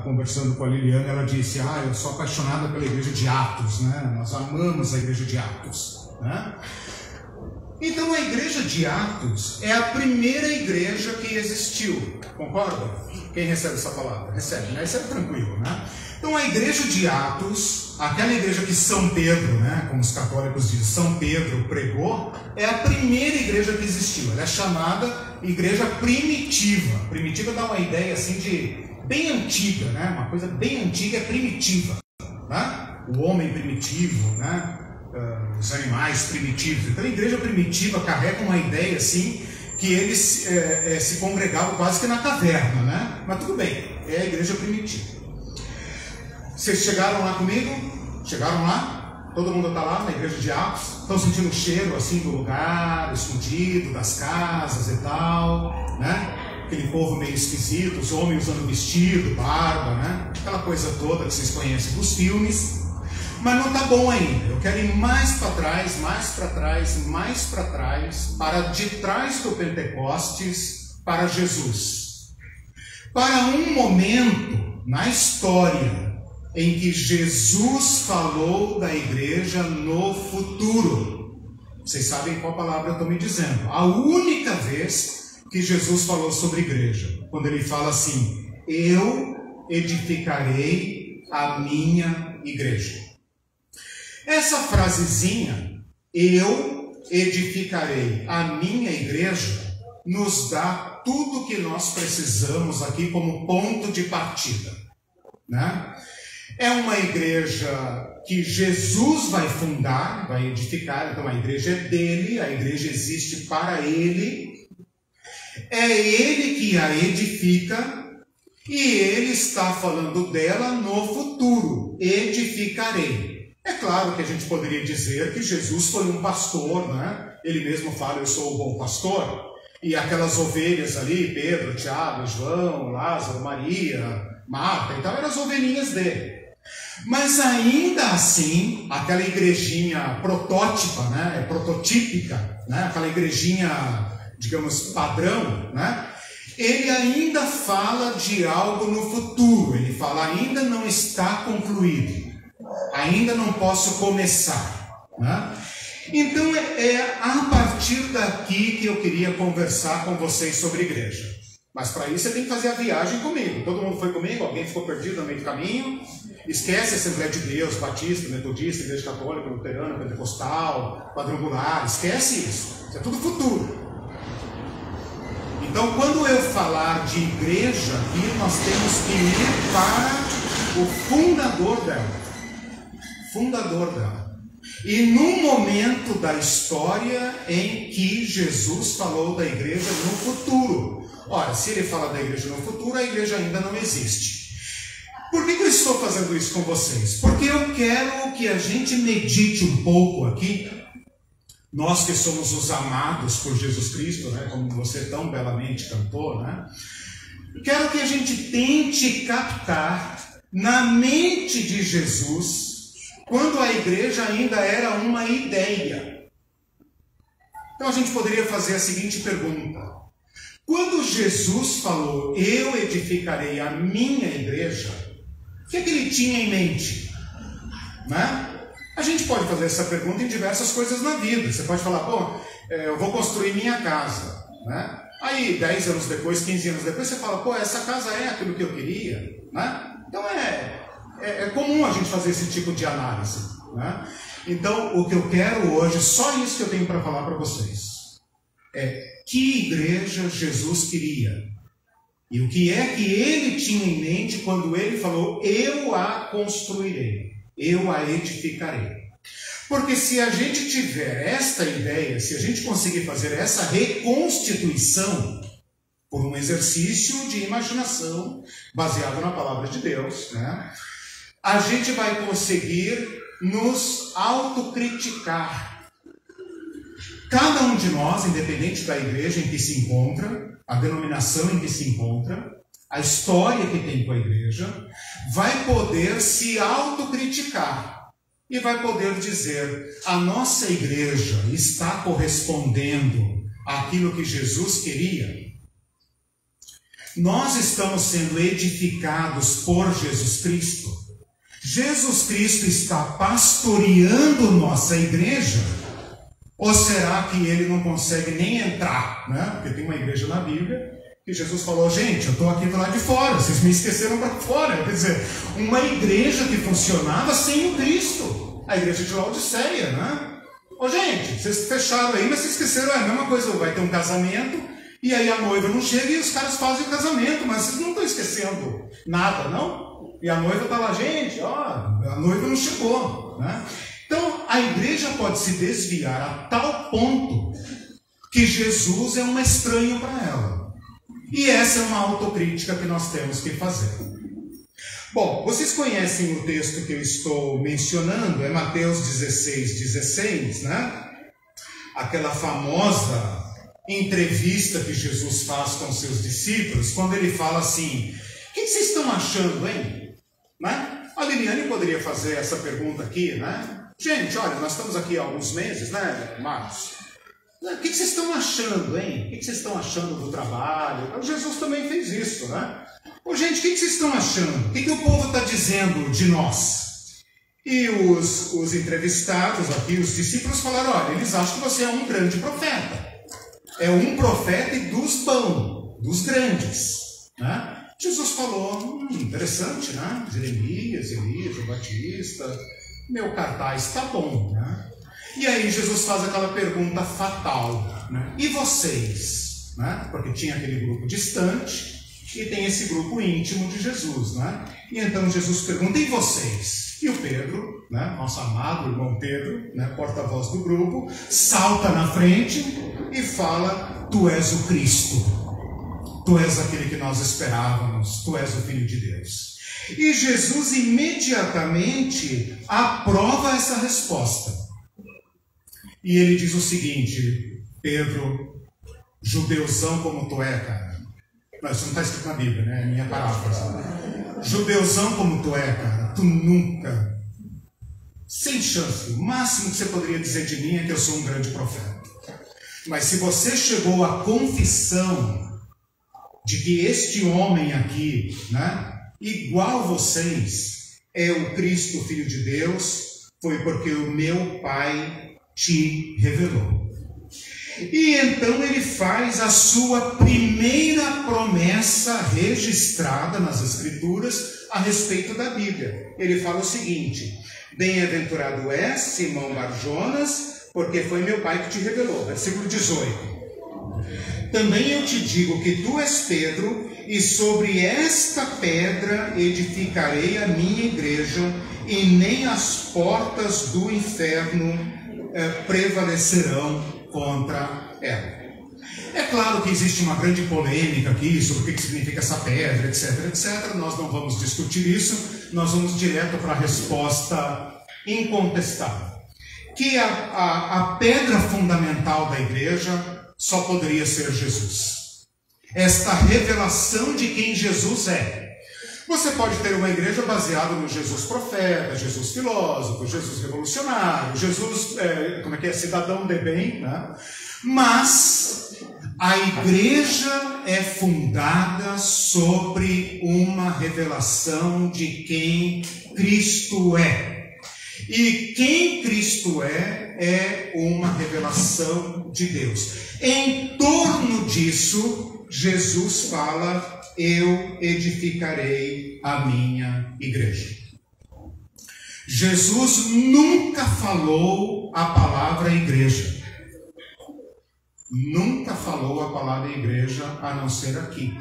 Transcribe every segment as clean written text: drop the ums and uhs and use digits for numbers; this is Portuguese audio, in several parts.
conversando com a Liliana, ela disse: eu sou apaixonada pela igreja de Atos, né? Nós amamos a igreja de Atos, né? Então a igreja de Atos é a primeira igreja que existiu, concorda? Quem recebe essa palavra? Recebe, né? Recebe tranquilo, né? Então a igreja de Atos, aquela igreja que São Pedro, né, como os católicos dizem, São Pedro pregou, é a primeira igreja que existiu. Ela é chamada igreja primitiva. Primitiva dá uma ideia assim de bem antiga, né? Uma coisa bem antiga é primitiva, né? O homem primitivo, né? Os animais primitivos. Então a igreja primitiva carrega uma ideia assim que eles se congregavam quase que na caverna, né? Mas tudo bem, é a igreja primitiva. Vocês chegaram lá comigo? Chegaram lá? Todo mundo está lá na igreja de Atos? Estão sentindo o cheiro assim do lugar, escondido, das casas e tal, né? Aquele povo meio esquisito, os homens usando vestido, barba, né? Aquela coisa toda que vocês conhecem dos filmes. Mas não está bom ainda. Eu quero ir mais para trás, mais para trás, mais para trás, para de trás do Pentecostes, para Jesus. Para um momento na história em que Jesus falou da igreja no futuro. Vocês sabem qual palavra eu estou me dizendo. A única vez que Jesus falou sobre igreja, quando ele fala assim: eu edificarei a minha igreja. Essa frasezinha, eu edificarei a minha igreja, nos dá tudo o que nós precisamos aqui como ponto de partida, né? É uma igreja que Jesus vai fundar, vai edificar, então a igreja é dele, a igreja existe para ele, é ele que a edifica e ele está falando dela no futuro, edificarei. É claro que a gente poderia dizer que Jesus foi um pastor, né? Ele mesmo fala: eu sou o bom pastor. E aquelas ovelhas ali, Pedro, Tiago, João, Lázaro, Maria, Marta, então eram as ovelhinhas dele. Mas ainda assim, aquela igrejinha protótipa, né? Prototípica, né? Aquela igrejinha, digamos, padrão, né? Ele ainda fala de algo no futuro. Ele fala: ainda não está concluído. Ainda não posso começar, né? Então é a partir daqui que eu queria conversar com vocês sobre igreja. Mas para isso você tem que fazer a viagem comigo. Todo mundo foi comigo? Alguém ficou perdido no meio do caminho? Esquece a Assembleia de Deus, Batista, Metodista, Igreja Católica, Luterana, Pentecostal, Quadrangular. Esquece isso. Isso é tudo futuro. Então quando eu falar de igreja aqui, nós temos que ir para o fundador dela. Fundador dela. E num momento da história em que Jesus falou da igreja no futuro. Ora, se ele fala da igreja no futuro, a igreja ainda não existe. Por que eu estou fazendo isso com vocês? Porque eu quero que a gente medite um pouco aqui, nós que somos os amados por Jesus Cristo, né? Como você tão belamente cantou, né? Quero que a gente tente captar na mente de Jesus quando a igreja ainda era uma ideia. Então a gente poderia fazer a seguinte pergunta: quando Jesus falou, eu edificarei a minha igreja, o que é que ele tinha em mente? Né? A gente pode fazer essa pergunta em diversas coisas na vida. Você pode falar: eu vou construir minha casa, né? Aí 10 anos depois, 15 anos depois, você fala: essa casa é aquilo que eu queria, né? Então é comum a gente fazer esse tipo de análise, né? Então, o que eu quero hoje, só isso que eu tenho para falar para vocês, é que igreja Jesus queria. E o que é que ele tinha em mente quando ele falou: eu a construirei, eu a edificarei. Porque se a gente tiver esta ideia, se a gente conseguir fazer essa reconstituição, por um exercício de imaginação, baseado na palavra de Deus, né? A gente vai conseguir nos autocriticar. Cada um de nós, independente da igreja em que se encontra, a denominação em que se encontra, a história que tem com a igreja, vai poder se autocriticar e vai poder dizer: a nossa igreja está correspondendo àquilo que Jesus queria? nós estamos sendo edificados por Jesus Cristo? Jesus Cristo está pastoreando nossa igreja? Ou será que ele não consegue nem entrar, né? Porque tem uma igreja na Bíblia que Jesus falou, gente, eu estou aqui do lado de fora, vocês me esqueceram para fora. Quer dizer, uma igreja que funcionava sem o Cristo. A igreja de Laodiceia, né? Ô gente, vocês fecharam aí, mas vocês esqueceram, é a mesma coisa, vai ter um casamento, e aí a noiva não chega e os caras fazem o casamento, mas vocês não estão esquecendo nada, não? E a noiva está lá, gente, ó, a noiva não chegou, né? Então, a igreja pode se desviar a tal ponto que Jesus é um estranho para ela. E essa é uma autocrítica que nós temos que fazer. Bom, vocês conhecem o texto que eu estou mencionando, é Mateus 16, né? Aquela famosa entrevista que Jesus faz com seus discípulos, quando ele fala assim, o que vocês estão achando, hein? Né? A Liliane poderia fazer essa pergunta aqui, né? Gente, olha, nós estamos aqui há alguns meses, né, Marcos? O que vocês estão achando, hein? O que vocês estão achando do trabalho? Jesus também fez isso, né? Ô, gente, o que vocês estão achando? O que o povo está dizendo de nós? E os entrevistados aqui, os discípulos, falaram, olha, eles acham que você é um grande profeta. É um profeta e dos bons, dos grandes, né? Jesus falou, interessante, né? Jeremias, Elias, o Batista, meu cartaz está bom, né? E aí Jesus faz aquela pergunta fatal, né? E vocês? Né? Porque tinha aquele grupo distante e tem esse grupo íntimo de Jesus, né? E então Jesus pergunta, e vocês? E o Pedro, né? Nosso amado irmão Pedro, né? Porta-voz do grupo, salta na frente e fala, tu és o Cristo. Tu és aquele que nós esperávamos, tu és o Filho de Deus. E Jesus imediatamente aprova essa resposta. E ele diz o seguinte, Pedro, judeuzão como tu é, cara. Não, isso não está escrito na Bíblia, né? É minha paráfrase. Judeuzão como tu é, cara, tu nunca, sem chance, o máximo que você poderia dizer de mim é que eu sou um grande profeta. Mas se você chegou à confissão de que este homem aqui, né, igual vocês, é o Cristo, Filho de Deus, foi porque o meu Pai te revelou. E então ele faz a sua primeira promessa registrada nas Escrituras a respeito da Bíblia. Ele fala o seguinte, bem-aventurado és, Simão Barjonas, porque foi meu Pai que te revelou. Versículo 18. Também eu te digo que tu és Pedro, e sobre esta pedra edificarei a minha igreja, e nem as portas do inferno prevalecerão contra ela. É claro que existe uma grande polêmica aqui sobre o que significa essa pedra, etc, etc. Nós não vamos discutir isso, nós vamos direto para a resposta incontestável. Que a pedra fundamental da igreja só poderia ser Jesus. Esta revelação de quem Jesus é. Você pode ter uma igreja baseada no Jesus profeta, Jesus filósofo, Jesus revolucionário, Jesus, cidadão de bem, né? Mas a igreja é fundada sobre uma revelação de quem Cristo é. E quem Cristo é uma revelação de Deus. Em torno disso, Jesus fala, eu edificarei a minha igreja. Jesus nunca falou a palavra igreja. Nunca falou a palavra igreja, a não ser aqui.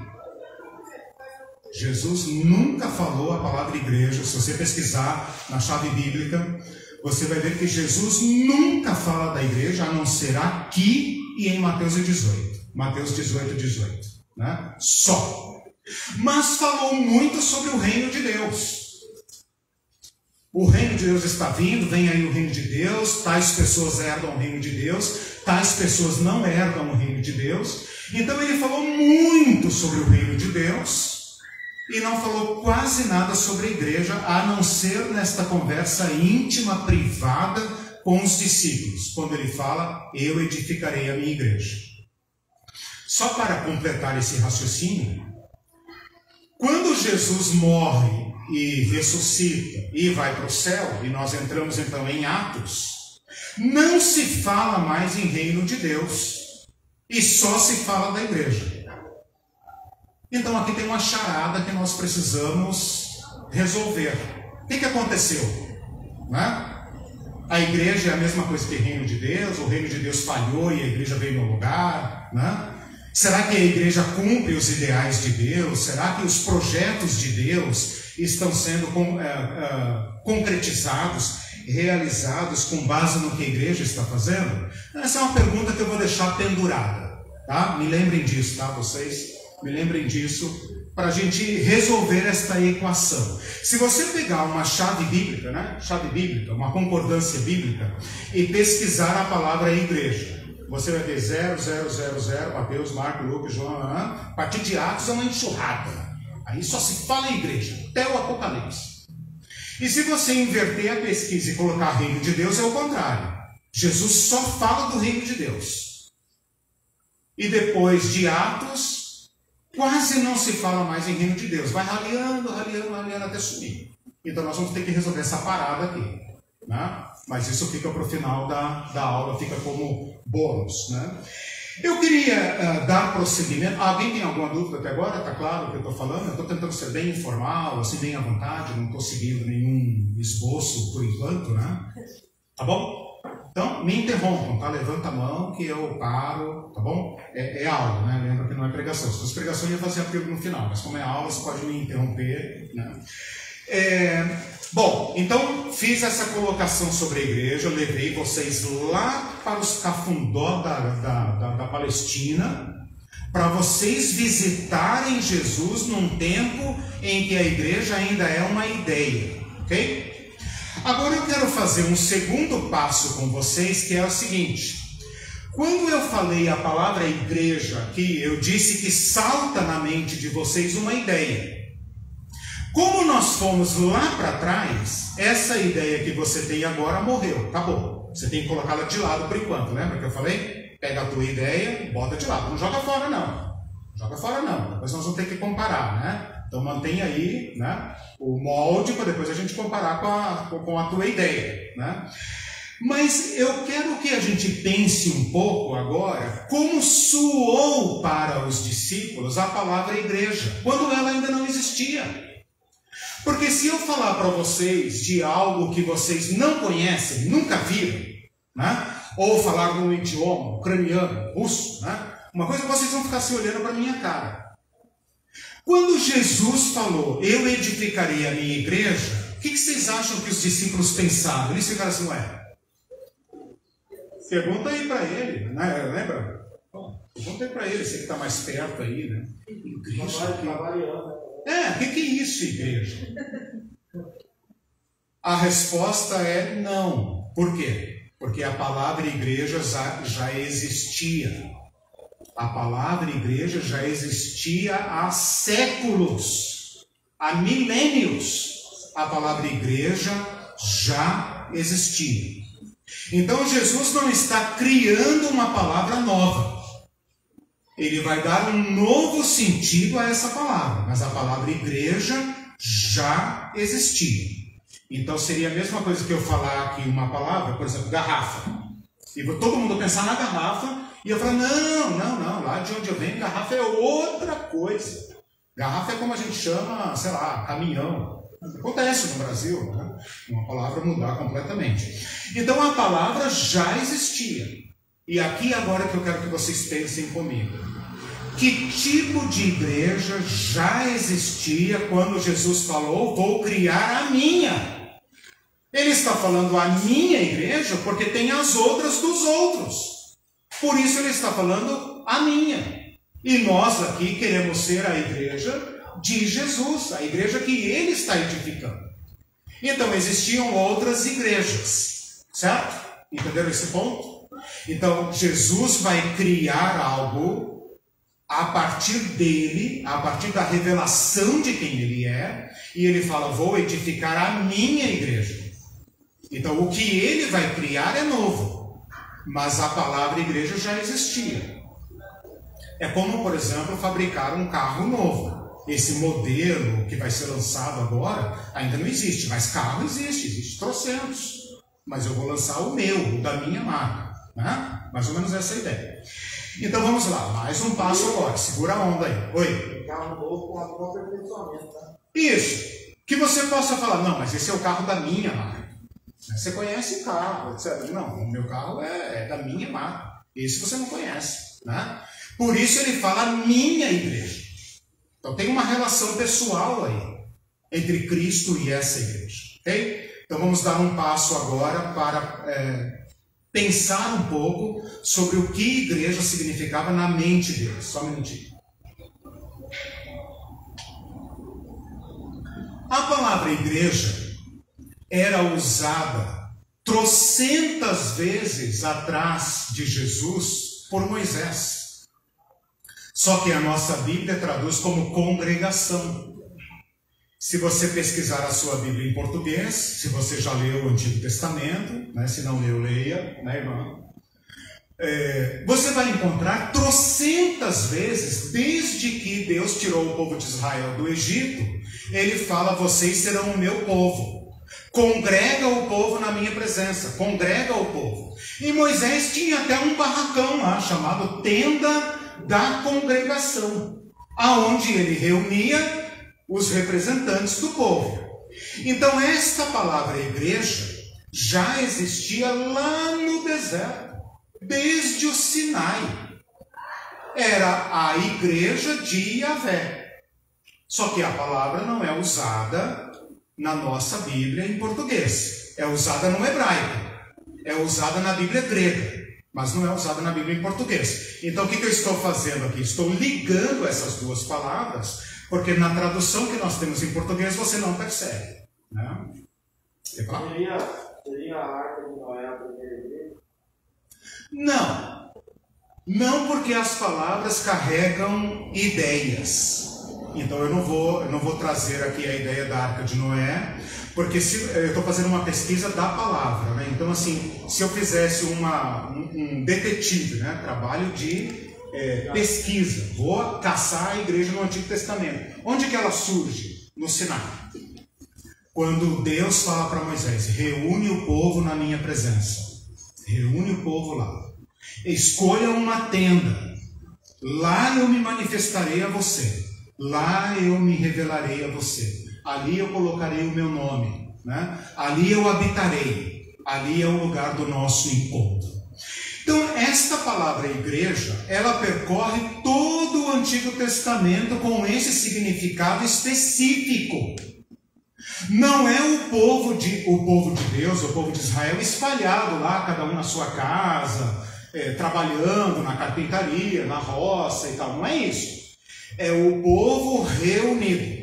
Jesus nunca falou a palavra igreja. Se você pesquisar na chave bíblica, você vai ver que Jesus nunca fala da igreja, a não ser aqui e em Mateus 18. Mateus 18, né? Só. Mas falou muito sobre o reino de Deus. O reino de Deus está vindo, vem aí o reino de Deus, tais pessoas herdam o reino de Deus, tais pessoas não herdam o reino de Deus. Então ele falou muito sobre o reino de Deus e não falou quase nada sobre a igreja, a não ser nesta conversa íntima, privada com os discípulos, quando ele fala, eu edificarei a minha igreja. Só para completar esse raciocínio, Quando Jesus morre e ressuscita e vai para o céu, e nós entramos então em Atos, não se fala mais em reino de Deus, e só se fala da igreja. Então aqui tem uma charada que nós precisamos resolver. O que aconteceu? Né? A igreja é a mesma coisa que o reino de Deus, o reino de Deus falhou e a igreja veio no lugar, né? Será que a igreja cumpre os ideais de Deus? Será que os projetos de Deus estão sendo concretizados, realizados com base no que a igreja está fazendo? Essa é uma pergunta que eu vou deixar pendurada, tá? Me lembrem disso, tá? Vocês me lembrem disso para a gente resolver esta equação. Se você pegar uma chave bíblica, né? Chave bíblica, uma concordância bíblica, e pesquisar a palavra igreja, você vai ver 0, Mateus, Marcos, Lucas, João, a partir de Atos é uma enxurrada. Aí só se fala em igreja, até o Apocalipse. E se você inverter a pesquisa e colocar reino de Deus, é o contrário. Jesus só fala do reino de Deus. E depois de Atos, quase não se fala mais em reino de Deus. Vai raleando até sumir. Então nós vamos ter que resolver essa parada aqui, né? Mas isso fica para o final da aula, fica como bônus, né? Eu queria dar prosseguimento. Alguém tem alguma dúvida até agora? Está claro o que eu estou falando? Eu estou tentando ser bem informal, assim, bem à vontade, não estou seguindo nenhum esboço por enquanto, né? Tá bom? Então, me interrompam, tá? Levanta a mão que eu paro, tá bom? É aula, né? Lembra que não é pregação. Se fosse pregação, eu ia fazer a pergunta no final, mas como é aula, você pode me interromper, né? Bom, então fiz essa colocação sobre a igreja, levei vocês lá para os cafundó da Palestina, para vocês visitarem Jesus num tempo em que a igreja ainda é uma ideia, ok? Agora eu quero fazer um segundo passo com vocês, que é o seguinte: quando eu falei a palavra igreja aqui, eu disse que salta na mente de vocês uma ideia. Como nós fomos lá para trás, essa ideia que você tem agora morreu, acabou. Você tem que colocá-la de lado por enquanto, lembra que eu falei? Pega a tua ideia, bota de lado. Não joga fora não. Joga fora não. Depois nós vamos ter que comparar, né? Então mantém aí, né, o molde para depois a gente comparar com a tua ideia, né? Mas eu quero que a gente pense um pouco agora como soou para os discípulos a palavra igreja, quando ela ainda não existia. Porque se eu falar para vocês de algo que vocês não conhecem, nunca viram, né? Ou falar num idioma ucraniano, russo, né? Uma coisa é que vocês vão ficar se olhando para a minha cara. Quando Jesus falou, eu edificarei a minha igreja, o que vocês acham que os discípulos pensaram? Eles ficaram assim, ué, pergunta aí para ele, né? Lembra? Pergunta aí para ele, você que está mais perto aí, né? Igreja, o que é isso, igreja? A resposta é não. Por quê? Porque a palavra igreja já existia. A palavra igreja já existia há séculos, há milênios. A palavra igreja já existia. Então Jesus não está criando uma palavra nova. Ele vai dar um novo sentido a essa palavra, mas a palavra igreja já existia. Então seria a mesma coisa que eu falar aqui uma palavra, por exemplo, garrafa. E todo mundo pensar na garrafa, e eu falar, não, lá de onde eu venho, garrafa é outra coisa. Garrafa é como a gente chama, sei lá, caminhão. Acontece no Brasil, né? Uma palavra mudar completamente. Então a palavra já existia. E aqui agora que eu quero que vocês pensem comigo. Que tipo de igreja já existia quando Jesus falou, vou criar a minha? Ele está falando a minha igreja porque tem as outras dos outros. Por isso ele está falando a minha. E nós aqui queremos ser a igreja de Jesus, a igreja que ele está edificando. Então existiam outras igrejas, certo? Entenderam esse ponto? Então Jesus vai criar algo a partir dele, a partir da revelação de quem ele é, e ele fala, vou edificar a minha igreja. Então o que ele vai criar é novo, mas a palavra igreja já existia. É como, por exemplo, fabricar um carro novo. esse modelo que vai ser lançado agora ainda não existe, mas carro existe trocentos. Mas eu vou lançar o meu, o da minha marca, né? Mais ou menos essa é a ideia. Então vamos lá, mais um passo agora, segura a onda aí. Oi? Carro novo com a própria aperfeiçoamento, tá? Isso, que você possa falar, não, mas esse é o carro da minha marca. Você conhece o carro, etc. Não, o meu carro é da minha marca. Esse você não conhece, né? Por isso ele fala minha igreja. Então tem uma relação pessoal aí entre Cristo e essa igreja, ok? Então vamos dar um passo agora para pensar um pouco sobre o que igreja significava na mente deles. Só um minutinho. A palavra igreja era usada trocentas vezes atrás de Jesus por Moisés. Só que a nossa Bíblia traduz como congregação. Se você pesquisar a sua Bíblia em português, se você já leu o Antigo Testamento, né? Se não leu, leia, né, irmão? Você vai encontrar trocentas vezes, desde que Deus tirou o povo de Israel do Egito, ele fala, vocês serão o meu povo. Congrega o povo na minha presença, congrega o povo. E Moisés tinha até um barracão lá, chamado Tenda da Congregação, aonde ele reunia os representantes do povo. Então esta palavra igreja já existia lá no deserto, desde o Sinai. Era a igreja de Yahvé. Só que a palavra não é usada na nossa Bíblia em português. É usada no hebraico. É usada na Bíblia grega. Mas não é usada na Bíblia em português. Então o que eu estou fazendo aqui? Estou ligando essas duas palavras, porque na tradução que nós temos em português você não percebe, né? Seria a Arca de Noé a primeira igreja? Não porque as palavras carregam ideias. Então eu não vou trazer aqui a ideia da Arca de Noé, porque eu estou fazendo uma pesquisa da palavra, né? Então assim, se eu fizesse um detetive, né? Trabalho de pesquisa, vou caçar a igreja no Antigo Testamento. Onde que ela surge? No Sinai. Quando Deus fala para Moisés, reúne o povo na minha presença. Reúne o povo lá. Escolha uma tenda. Lá eu me manifestarei a você. Lá eu me revelarei a você. Ali eu colocarei o meu nome, né? Ali eu habitarei. Ali é o lugar do nosso encontro. Então, esta palavra igreja, ela percorre todo o Antigo Testamento com esse significado específico. Não é o povo de Deus, o povo de Israel espalhado lá, cada um na sua casa, trabalhando na carpintaria, na roça e tal. Não é isso. É o povo reunido.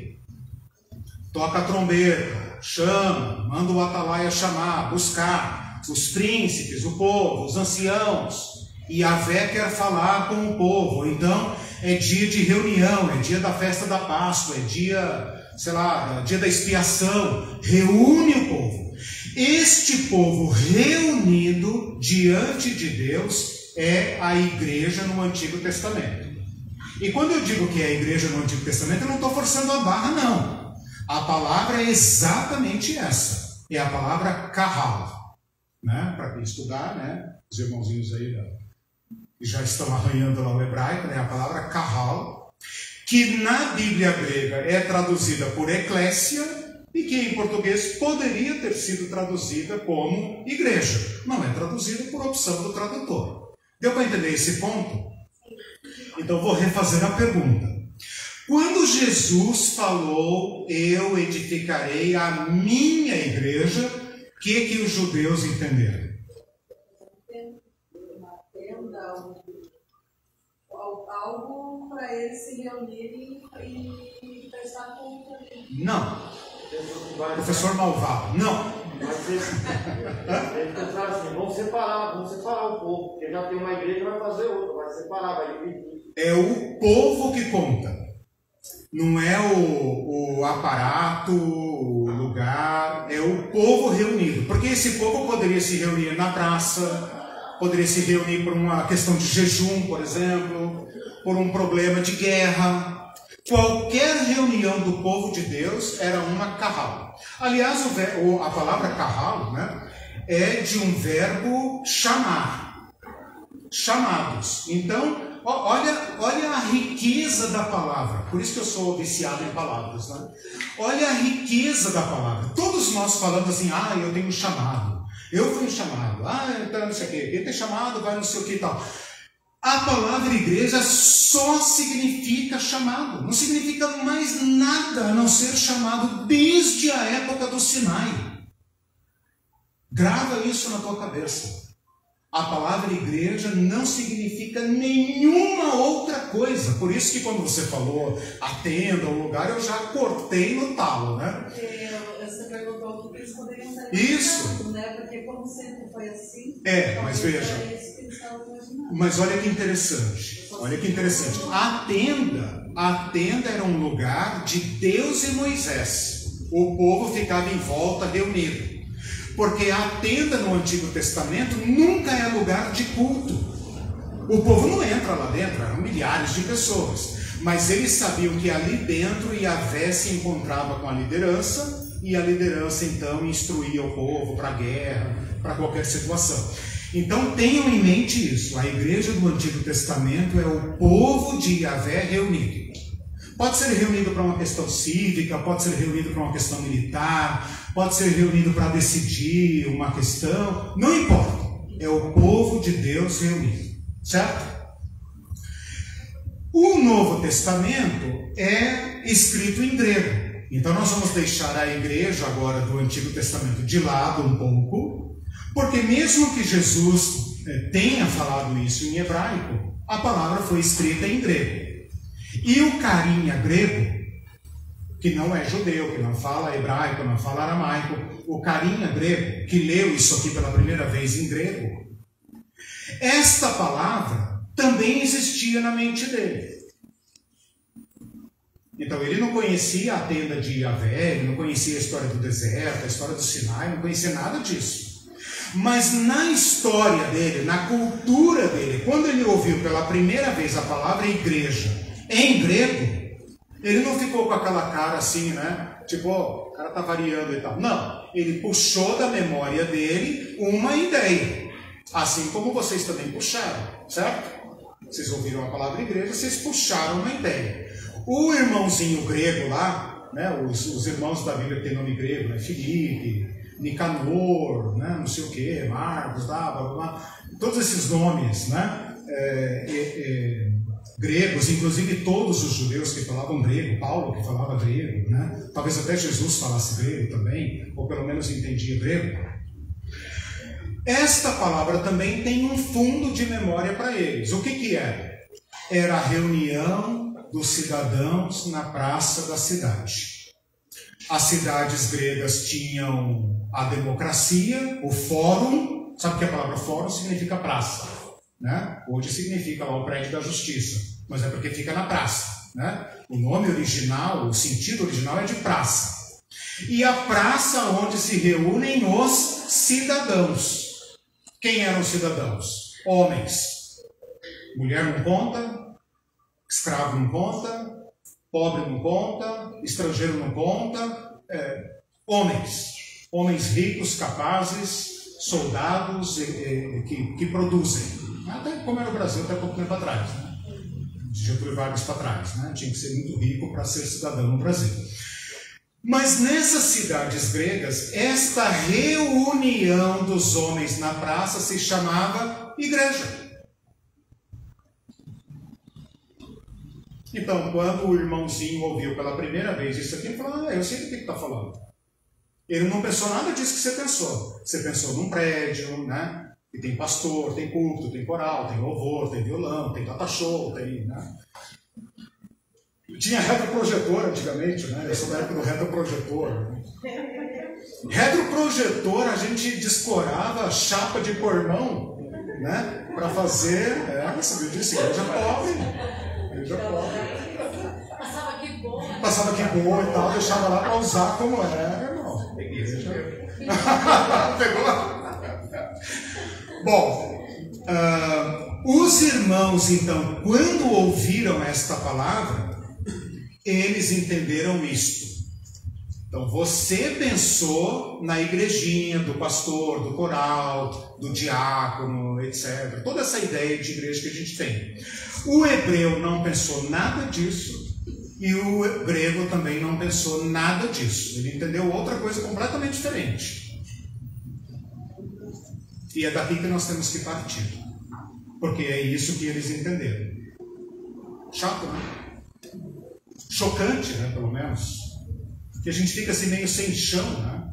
Toca a trombeta, chama, manda o atalaia chamar, buscar os príncipes, o povo, os anciãos. E Yahvé quer falar com o povo. Então é dia de reunião, é dia da festa da Páscoa, é dia, dia da expiação. Reúne o povo. Este povo reunido diante de Deus é a igreja no Antigo Testamento. E quando eu digo que é a igreja no Antigo Testamento, eu não estou forçando a barra, não. A palavra é exatamente essa. É a palavra kahal. Né? Para quem estudar, né? Os irmãozinhos aí já estão arranhando lá o hebraico, né? A palavra kahal, que na Bíblia grega é traduzida por eclésia, e que em português poderia ter sido traduzida como igreja. Não é traduzida por opção do tradutor. Deu para entender esse ponto? Então vou refazer a pergunta. Quando Jesus falou, eu edificarei a minha igreja, o que os judeus entenderam? Uma tenda, algo para eles se reunirem e prestar conta. Não. Professor malvado. Não. Eles pensaram assim, vamos separar o povo, porque já tem uma igreja, vai fazer outra, vai separar, vai dividir. É o povo que conta. Não é o aparato, o lugar, é o povo reunido. Porque esse povo poderia se reunir na praça, poderia se reunir por uma questão de jejum, por exemplo, por um problema de guerra. Qualquer reunião do povo de Deus era uma carral. Aliás, a palavra carral, né, é de um verbo chamar. Chamados. Então, olha a riqueza da palavra. Por isso que eu sou viciado em palavras, né? Olha a riqueza da palavra. Todos nós falamos assim, eu tenho um chamado. Eu fui chamado. Então não sei o quê. Quem tem chamado vai não sei o que e tal. A palavra igreja só significa chamado. Não significa mais nada a não ser chamado desde a época do Sinai. Grava isso na tua cabeça. A palavra igreja não significa nenhuma outra coisa. Por isso que quando você falou a tenda, o lugar, eu já cortei no talo, né? Você perguntou o que eles poderiam estar isso, né? Porque como sempre foi assim. Mas veja. Mas olha que interessante. Olha que interessante. A tenda era um lugar de Deus e Moisés. O povo ficava em volta reunido. Porque a tenda no Antigo Testamento nunca é lugar de culto. O povo não entra lá dentro, eram milhares de pessoas. Mas eles sabiam que ali dentro Yahvé se encontrava com a liderança, e a liderança então instruía o povo para a guerra, para qualquer situação. Então tenham em mente isso, a igreja do Antigo Testamento é o povo de Yahvé reunido. Pode ser reunido para uma questão cívica, pode ser reunido para uma questão militar, pode ser reunido para decidir uma questão, não importa. É o povo de Deus reunido, certo? O Novo Testamento é escrito em grego. Então nós vamos deixar a igreja agora do Antigo Testamento de lado um pouco, porque mesmo que Jesus tenha falado isso em hebraico, a palavra foi escrita em grego. E o carinha grego, que não é judeu, que não fala hebraico, não fala aramaico, o carinha grego, que leu isso aqui pela primeira vez em grego, esta palavra também existia na mente dele. Então ele não conhecia a tenda de Yahvé, ele não conhecia a história do deserto, a história do Sinai, não conhecia nada disso. Mas na história dele, na cultura dele, quando ele ouviu pela primeira vez a palavra igreja em grego, ele não ficou com aquela cara assim, né? Tipo, o cara tá variando e tal. Não, ele puxou da memória dele uma ideia. Assim como vocês também puxaram, certo? Vocês ouviram a palavra igreja, vocês puxaram uma ideia. O irmãozinho grego lá, né? Os irmãos da Bíblia que tem nome grego, né? Filipe, Nicanor, né? Não sei o que, Marcos, blá, blá, blá. Todos esses nomes, né? Gregos, inclusive todos os judeus que falavam grego, Paulo que falava grego, né? Talvez até Jesus falasse grego também, ou pelo menos entendia grego. Esta palavra também tem um fundo de memória para eles. O que era? Era a reunião dos cidadãos na praça da cidade. As cidades gregas tinham a democracia, o fórum. Sabe que a palavra fórum significa praça, né? Hoje significa lá o prédio da justiça, mas é porque fica na praça, né? O nome original, o sentido original é de praça. E a praça onde se reúnem os cidadãos. Quem eram os cidadãos? Homens. Mulher não conta, escravo não conta, pobre não conta, estrangeiro não conta. Homens. Homens ricos, capazes, soldados que produzem. Até como era o Brasil até pouco tempo atrás, né? De Getúlio Vargas para trás, né? Tinha que ser muito rico para ser cidadão no Brasil. Mas nessas cidades gregas, esta reunião dos homens na praça se chamava igreja. Então, quando o irmãozinho ouviu pela primeira vez isso aqui, ele falou, eu sei do que está falando. Ele não pensou nada disso que você pensou. Você pensou num prédio, né? E tem pastor, tem culto, tem coral, tem louvor, tem violão, tem data show, tem, né? Tinha retroprojetor antigamente, né? Eu sou da época do retroprojetor. Né? Retroprojetor, a gente descorava chapa de pornão, né? Para fazer, sabia disso? Igreja pobre. Igreja pobre. Passava que boa e tal, deixava lá para usar como era, irmão. Pegou? Bom, os irmãos, então, quando ouviram esta palavra, eles entenderam isto. Então você pensou na igrejinha do pastor, do coral, do diácono, etc. Toda essa ideia de igreja que a gente tem. O hebreu não pensou nada disso e o grego também não pensou nada disso. Ele entendeu outra coisa completamente diferente. E é daqui que nós temos que partir. Porque é isso que eles entenderam. Chato, né? Chocante, né? Pelo menos. Que a gente fica assim meio sem chão, né?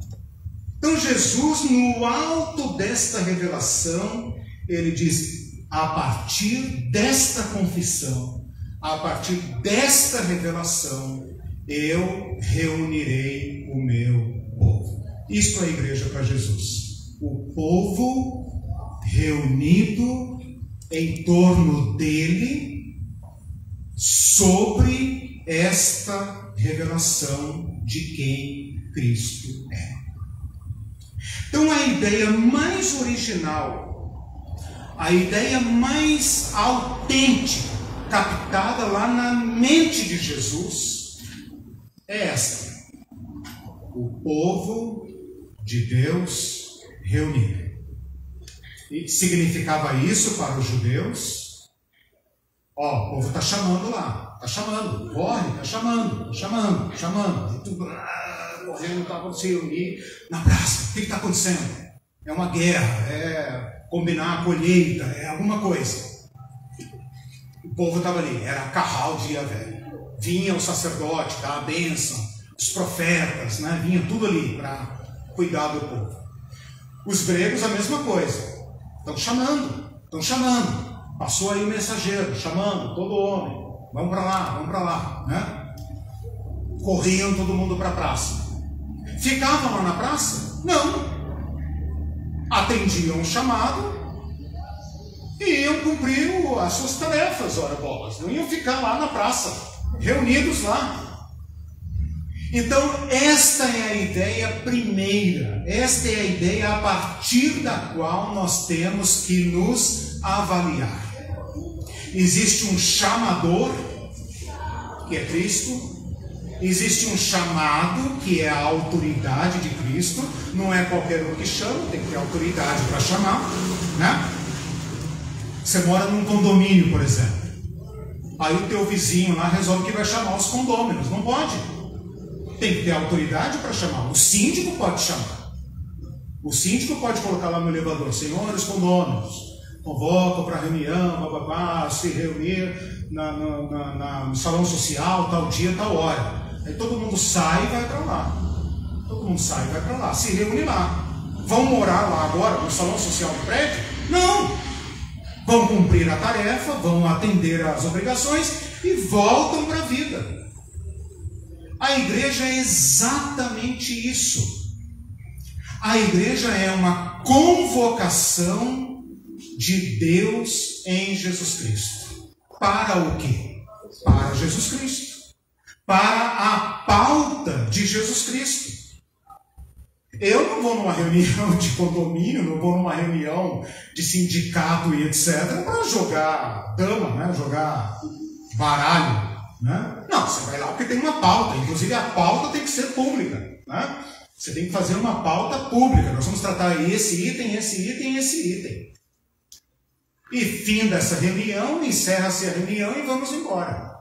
Então Jesus, no alto desta revelação, ele diz: a partir desta confissão, a partir desta revelação, eu reunirei o meu povo. Isto é a igreja para Jesus. O povo reunido em torno dele sobre esta revelação de quem Cristo é. Então a ideia mais original, a ideia mais autêntica, captada lá na mente de Jesus, é esta: o povo de Deus reunido. E significava isso para os judeus? Ó, o povo está chamando lá, está chamando, corre, está chamando, chamando. E tudo correndo, vamos se reunir na praça. O que está acontecendo? É uma guerra, é combinar a colheita, é alguma coisa. O povo estava ali, era carral de Yahvé. Vinha o sacerdote, dar a bênção, os profetas, né? Vinha tudo ali para cuidar do povo. Os gregos a mesma coisa. Estão chamando. Passou aí o mensageiro, chamando todo homem. Vamos para lá, né? Corriam todo mundo para a praça. Ficavam lá na praça? Não. Atendiam o chamado e iam cumprir as suas tarefas, ora bolas. Não iam ficar lá na praça, reunidos lá. Então, esta é a ideia primeira, esta é a ideia a partir da qual nós temos que nos avaliar. Existe um chamador, que é Cristo, existe um chamado, que é a autoridade de Cristo, não é qualquer um que chama, tem que ter autoridade para chamar, né? Você mora num condomínio, por exemplo, aí o teu vizinho lá resolve que vai chamar os condôminos, não pode. Tem que ter autoridade para chamar. O síndico pode chamar. O síndico pode colocar lá no elevador: senhores condôminos, convoca para reunião, se reunir no salão social, tal dia, tal hora. Aí todo mundo sai e vai para lá. Se reúne lá. Vão morar lá agora, no salão social do prédio? Não! Vão cumprir a tarefa, vão atender às obrigações e voltam para a vida. A igreja é exatamente isso. A igreja é uma convocação de Deus em Jesus Cristo. Para o quê? Para Jesus Cristo. Para a pauta de Jesus Cristo. Eu não vou numa reunião de condomínio, não vou numa reunião de sindicato e etc. para jogar dama, né? Jogar baralho. Né? Não, você vai lá porque tem uma pauta. Inclusive a pauta tem que ser pública. Né? Você tem que fazer uma pauta pública. Nós vamos tratar esse item. E fim dessa reunião, encerra-se a reunião e vamos embora.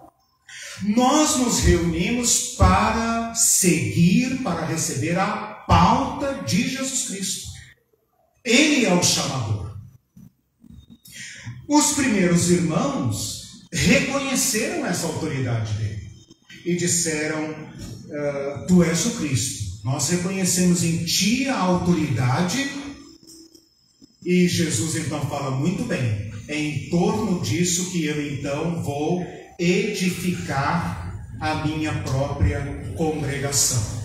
Nós nos reunimos para seguir, para receber a pauta de Jesus Cristo. Ele é o chamador. Os primeiros irmãos reconheceram essa autoridade dele e disseram: tu és o Cristo. Nós reconhecemos em ti a autoridade. E Jesus então fala: muito bem, é em torno disso que eu então vou edificar a minha própria congregação.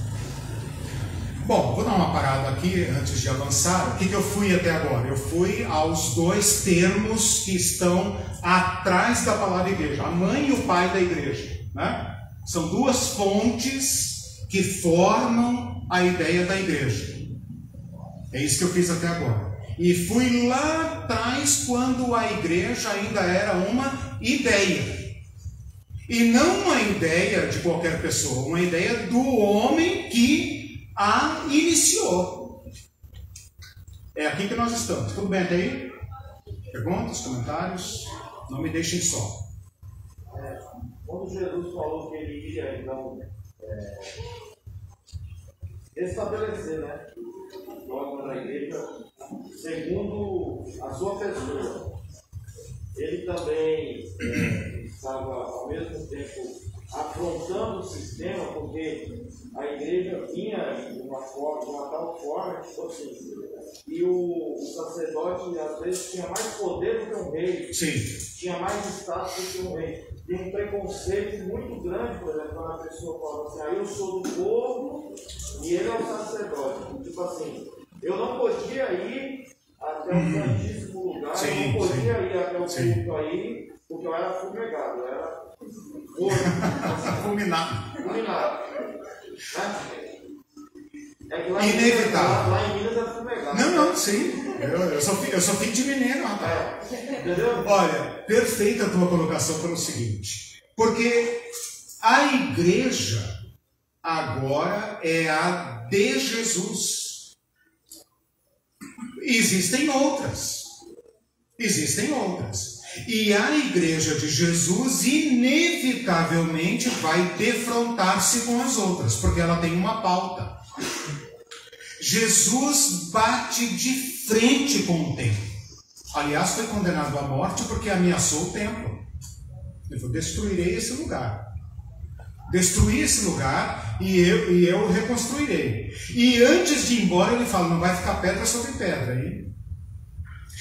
Bom, vou dar uma parada aqui antes de avançar. O que eu fui até agora? Eu fui aos dois termos que estão atrás da palavra igreja: a mãe e o pai da igreja. Né? São duas fontes que formam a ideia da igreja. É isso que eu fiz até agora. E fui lá atrás quando a igreja ainda era uma ideia. E não uma ideia de qualquer pessoa, uma ideia do homem que a iniciou. É aqui que nós estamos. Tudo bem até aí? Perguntas, comentários? Não me deixem só. Quando Jesus falou que ele ia, então, estabelecer, né, o órgão da igreja, segundo a sua pessoa, ele também estava, ao mesmo tempo, afrontando o sistema, porque a igreja vinha de uma tal forma, tipo assim, e o sacerdote, às vezes, tinha mais poder do que um rei. Sim. Tinha mais status do que um rei. Tem um preconceito muito grande, por exemplo, quando a pessoa fala assim, eu sou do povo e ele é o sacerdote. Tipo assim, eu não podia ir até o santíssimo lugar, eu não podia ir até o culto aí, porque eu era fumegado, eu era fulminado. É que lá inevitável. Lá em Minas é fumegado. Não, sim. Eu sou filho de menino, rapaz. Entendeu? Olha, perfeita a tua colocação pelo seguinte. Porque a igreja agora é a de Jesus. Existem outras. E a igreja de Jesus inevitavelmente vai defrontar-se com as outras, porque ela tem uma pauta. Jesus bate de frente com o templo. Aliás, foi condenado à morte porque ameaçou o templo. Ele falou, destruirei esse lugar. Destruí esse lugar e eu reconstruirei. E antes de ir embora, ele fala, não vai ficar pedra sobre pedra. Hein?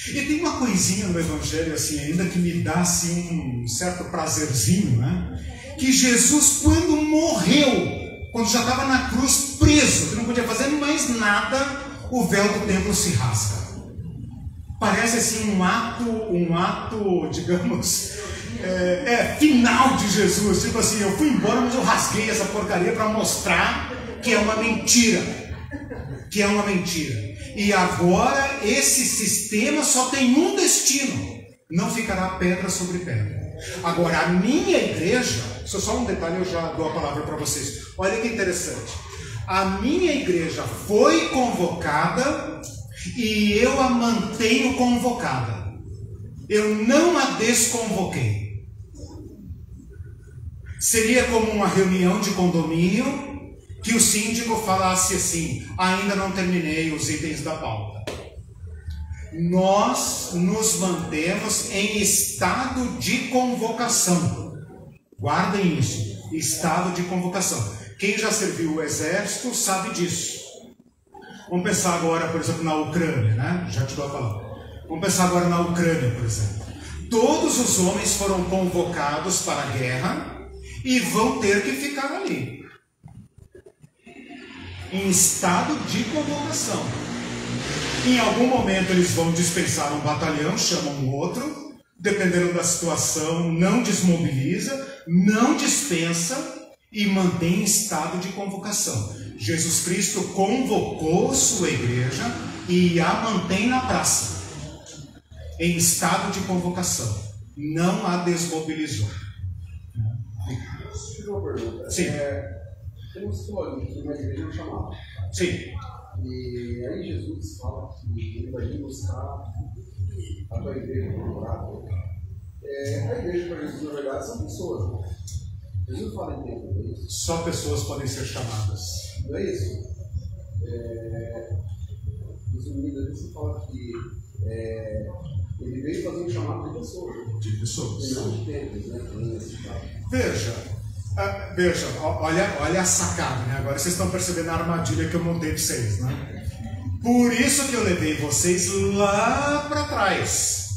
E tem uma coisinha no Evangelho assim, ainda que me dá assim, um certo prazerzinho, né? Que Jesus, quando morreu, quando já estava na cruz preso, que não podia fazer mais nada, o véu do templo se rasga. Parece assim um ato, digamos, final de Jesus. Tipo assim, eu fui embora, mas eu rasguei essa porcaria para mostrar que é uma mentira. E agora esse sistema só tem um destino: não ficará pedra sobre pedra. Agora, a minha igreja, isso é só um detalhe, eu já dou a palavra para vocês. Olha que interessante. A minha igreja foi convocada e eu a mantenho convocada. Eu não a desconvoquei. Seria como uma reunião de condomínio que o síndico falasse assim, ainda não terminei os itens da pauta. Nós nos mantemos em estado de convocação. Guardem isso, estado de convocação. Quem já serviu o exército sabe disso. Vamos pensar agora, por exemplo, na Ucrânia, né? Já te dou a palavra. Vamos pensar agora na Ucrânia, por exemplo. Todos os homens foram convocados para a guerra e vão ter que ficar ali, em estado de convocação. Em algum momento eles vão dispensar um batalhão, chamam um outro, dependendo da situação, não desmobiliza, não dispensa e mantém em estado de convocação. Jesus Cristo convocou sua igreja e a mantém na praça, em estado de convocação. Não a desmobilizou. Uma pergunta. Sim. Temos ali que uma igreja chamada. Sim. E aí Jesus fala que ele vai vir buscar a tua igreja no morado. A igreja para Jesus, na verdade, são pessoas. Né? Jesus fala em tempo, não é isso? Só pessoas podem ser chamadas. Não é isso? Resumindo, você fala que ele veio fazer um chamado de pessoas. De pessoas. E não de tempos, né? Veja, olha a sacada, né? Agora vocês estão percebendo a armadilha que eu montei para vocês, né? Por isso que eu levei vocês lá para trás,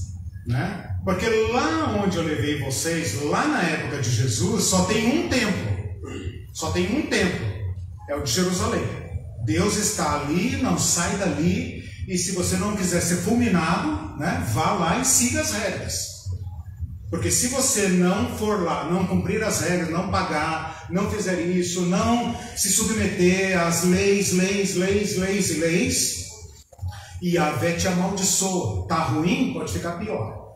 né? Porque lá onde eu levei vocês, lá na época de Jesus, só tem um templo. Só tem um templo. É o de Jerusalém. Deus está ali, não sai dali. E se você não quiser ser fulminado, né, vá lá e siga as regras. Porque se você não for lá, não cumprir as regras, não pagar, não fizer isso, não se submeter às leis, Yahvé te amaldiçoa. Tá ruim, pode ficar pior.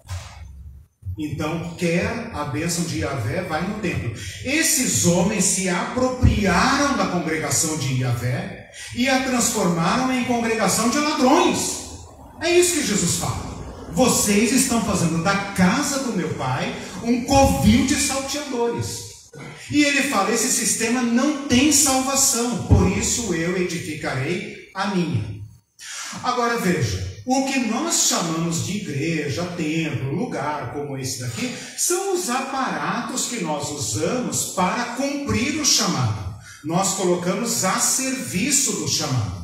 Então, quer a bênção de Yahvé, vai no templo. Esses homens se apropriaram da congregação de Yahvé e a transformaram em congregação de ladrões. É isso que Jesus fala. Vocês estão fazendo da casa do meu pai um covil de salteadores. E ele fala, esse sistema não tem salvação, por isso eu edificarei a minha. Agora veja, o que nós chamamos de igreja, templo, lugar como esse daqui, são os aparatos que nós usamos para cumprir o chamado. Nós colocamos a serviço do chamado.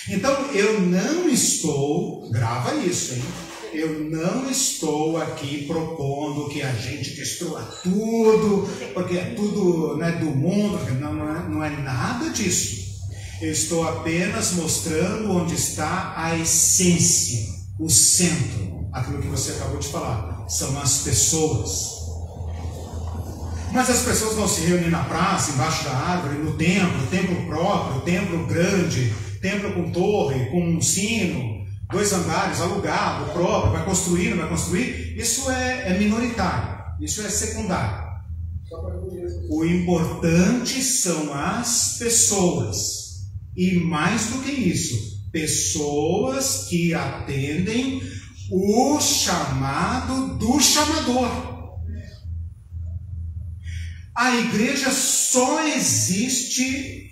Então eu não estou, grava isso, hein? Eu não estou aqui propondo que a gente destrua tudo, porque é tudo, né, do mundo, não é nada disso. Eu estou apenas mostrando onde está a essência, o centro, aquilo que você acabou de falar, são as pessoas. Mas as pessoas vão se reunir na praça, embaixo da árvore, no templo próprio, templo grande, templo com torre, com um sino, 2 andares, alugado, próprio, vai construir, não vai construir, isso é minoritário, isso é secundário. O importante são as pessoas. E mais do que isso, pessoas que atendem o chamado do chamador. A igreja só existe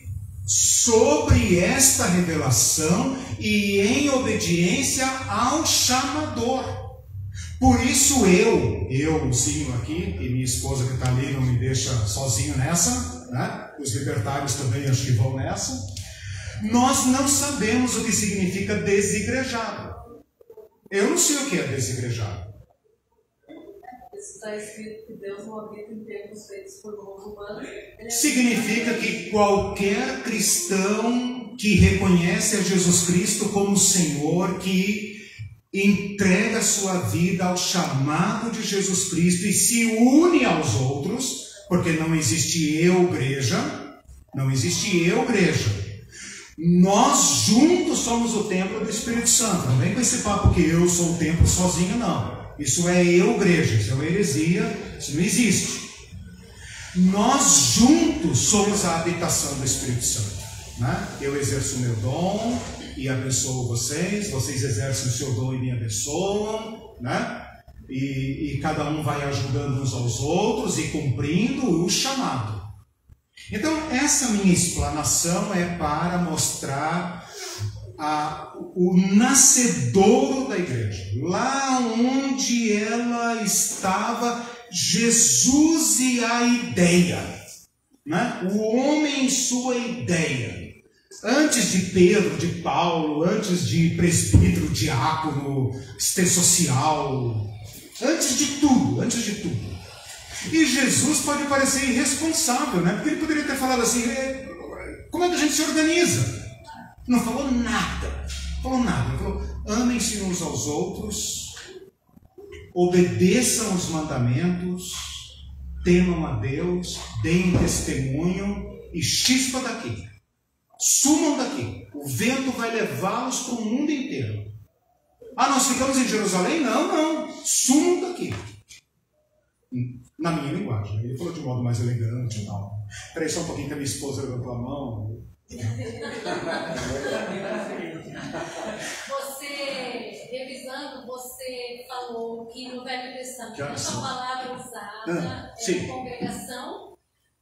sobre esta revelação e em obediência ao chamador. Por isso euzinho aqui, e minha esposa que está ali não me deixa sozinho nessa, né? Os libertários também acho que vão nessa. Nós não sabemos o que significa desigrejado. Eu não sei o que é desigrejado. Está escrito que Deus não habita em templos feitos por mãos humanas. Significa que qualquer cristão que reconhece a Jesus Cristo como Senhor, que entrega sua vida ao chamado de Jesus Cristo e se une aos outros, porque não existe eu-igreja, não existe eu-igreja. Nós juntos somos o templo do Espírito Santo. Não vem com esse papo que eu sou o templo sozinho, não. Isso é eu-igreja, isso é uma heresia, isso não existe. Nós juntos somos a habitação do Espírito Santo, né? Eu exerço o meu dom e abençoo vocês, vocês exercem o seu dom e me abençoam, né? E cada um vai ajudando uns aos outros e cumprindo o chamado. Então, essa minha explanação é para mostrar o nascedouro da igreja. Lá onde ela estava, Jesus e a ideia, né? O homem em sua ideia. Antes de Pedro, de Paulo, antes de presbítero, diácono, assistente social, antes de tudo. E Jesus pode parecer irresponsável, né? Porque ele poderia ter falado assim, como é que a gente se organiza? Não falou nada. Ele falou, amem-se uns aos outros, obedeçam os mandamentos, temam a Deus, deem testemunho e chispa daqui. Sumam daqui. O vento vai levá-los para o mundo inteiro. Nós ficamos em Jerusalém? Não. Sumam daqui. Na minha linguagem. Ele falou de modo mais elegante e tal. Espera aí só um pouquinho que a minha esposa levantou a mão. Você, revisando, você falou que no Velho Testamento a palavra usada é congregação,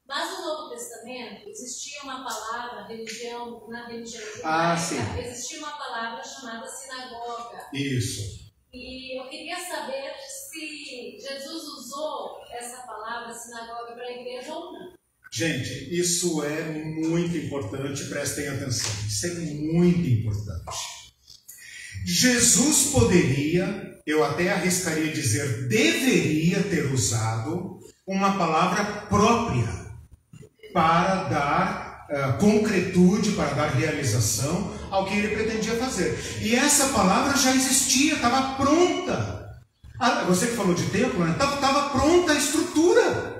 mas no Novo Testamento existia uma palavra, religião, na religião judaica, existia uma palavra chamada sinagoga. Isso. E eu queria saber se Jesus usou essa palavra sinagoga para a igreja ou não. Gente, isso é muito importante, prestem atenção. Isso é muito importante. Jesus poderia, eu até arriscaria dizer, deveria ter usado uma palavra própria para dar concretude, para dar realização ao que ele pretendia fazer. E essa palavra já existia, estava pronta. Você que falou de templo, né? Estava pronta a estrutura.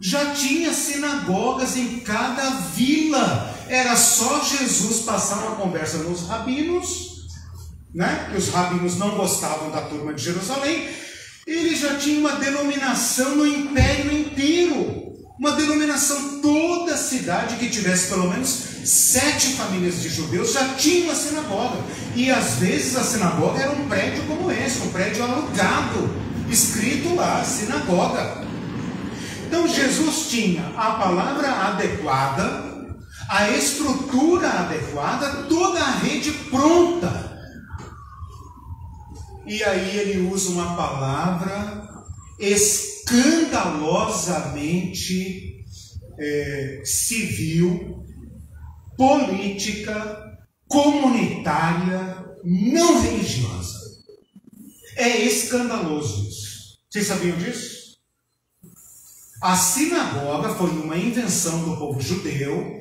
Já tinha sinagogas em cada vila. Era só Jesus passar uma conversa nos rabinos, né? Que os rabinos não gostavam da turma de Jerusalém. ele já tinha uma denominação no império inteiro. Uma denominação, toda cidade que tivesse pelo menos 7 famílias de judeus já tinha uma sinagoga. E às vezes a sinagoga era um prédio como esse, um prédio alugado, escrito lá, sinagoga. Então Jesus tinha a palavra adequada, a estrutura adequada, toda a rede pronta. E aí ele usa uma palavra escandalosamente civil, política, comunitária, não religiosa. É escandaloso isso. Vocês sabiam disso? A sinagoga foi uma invenção do povo judeu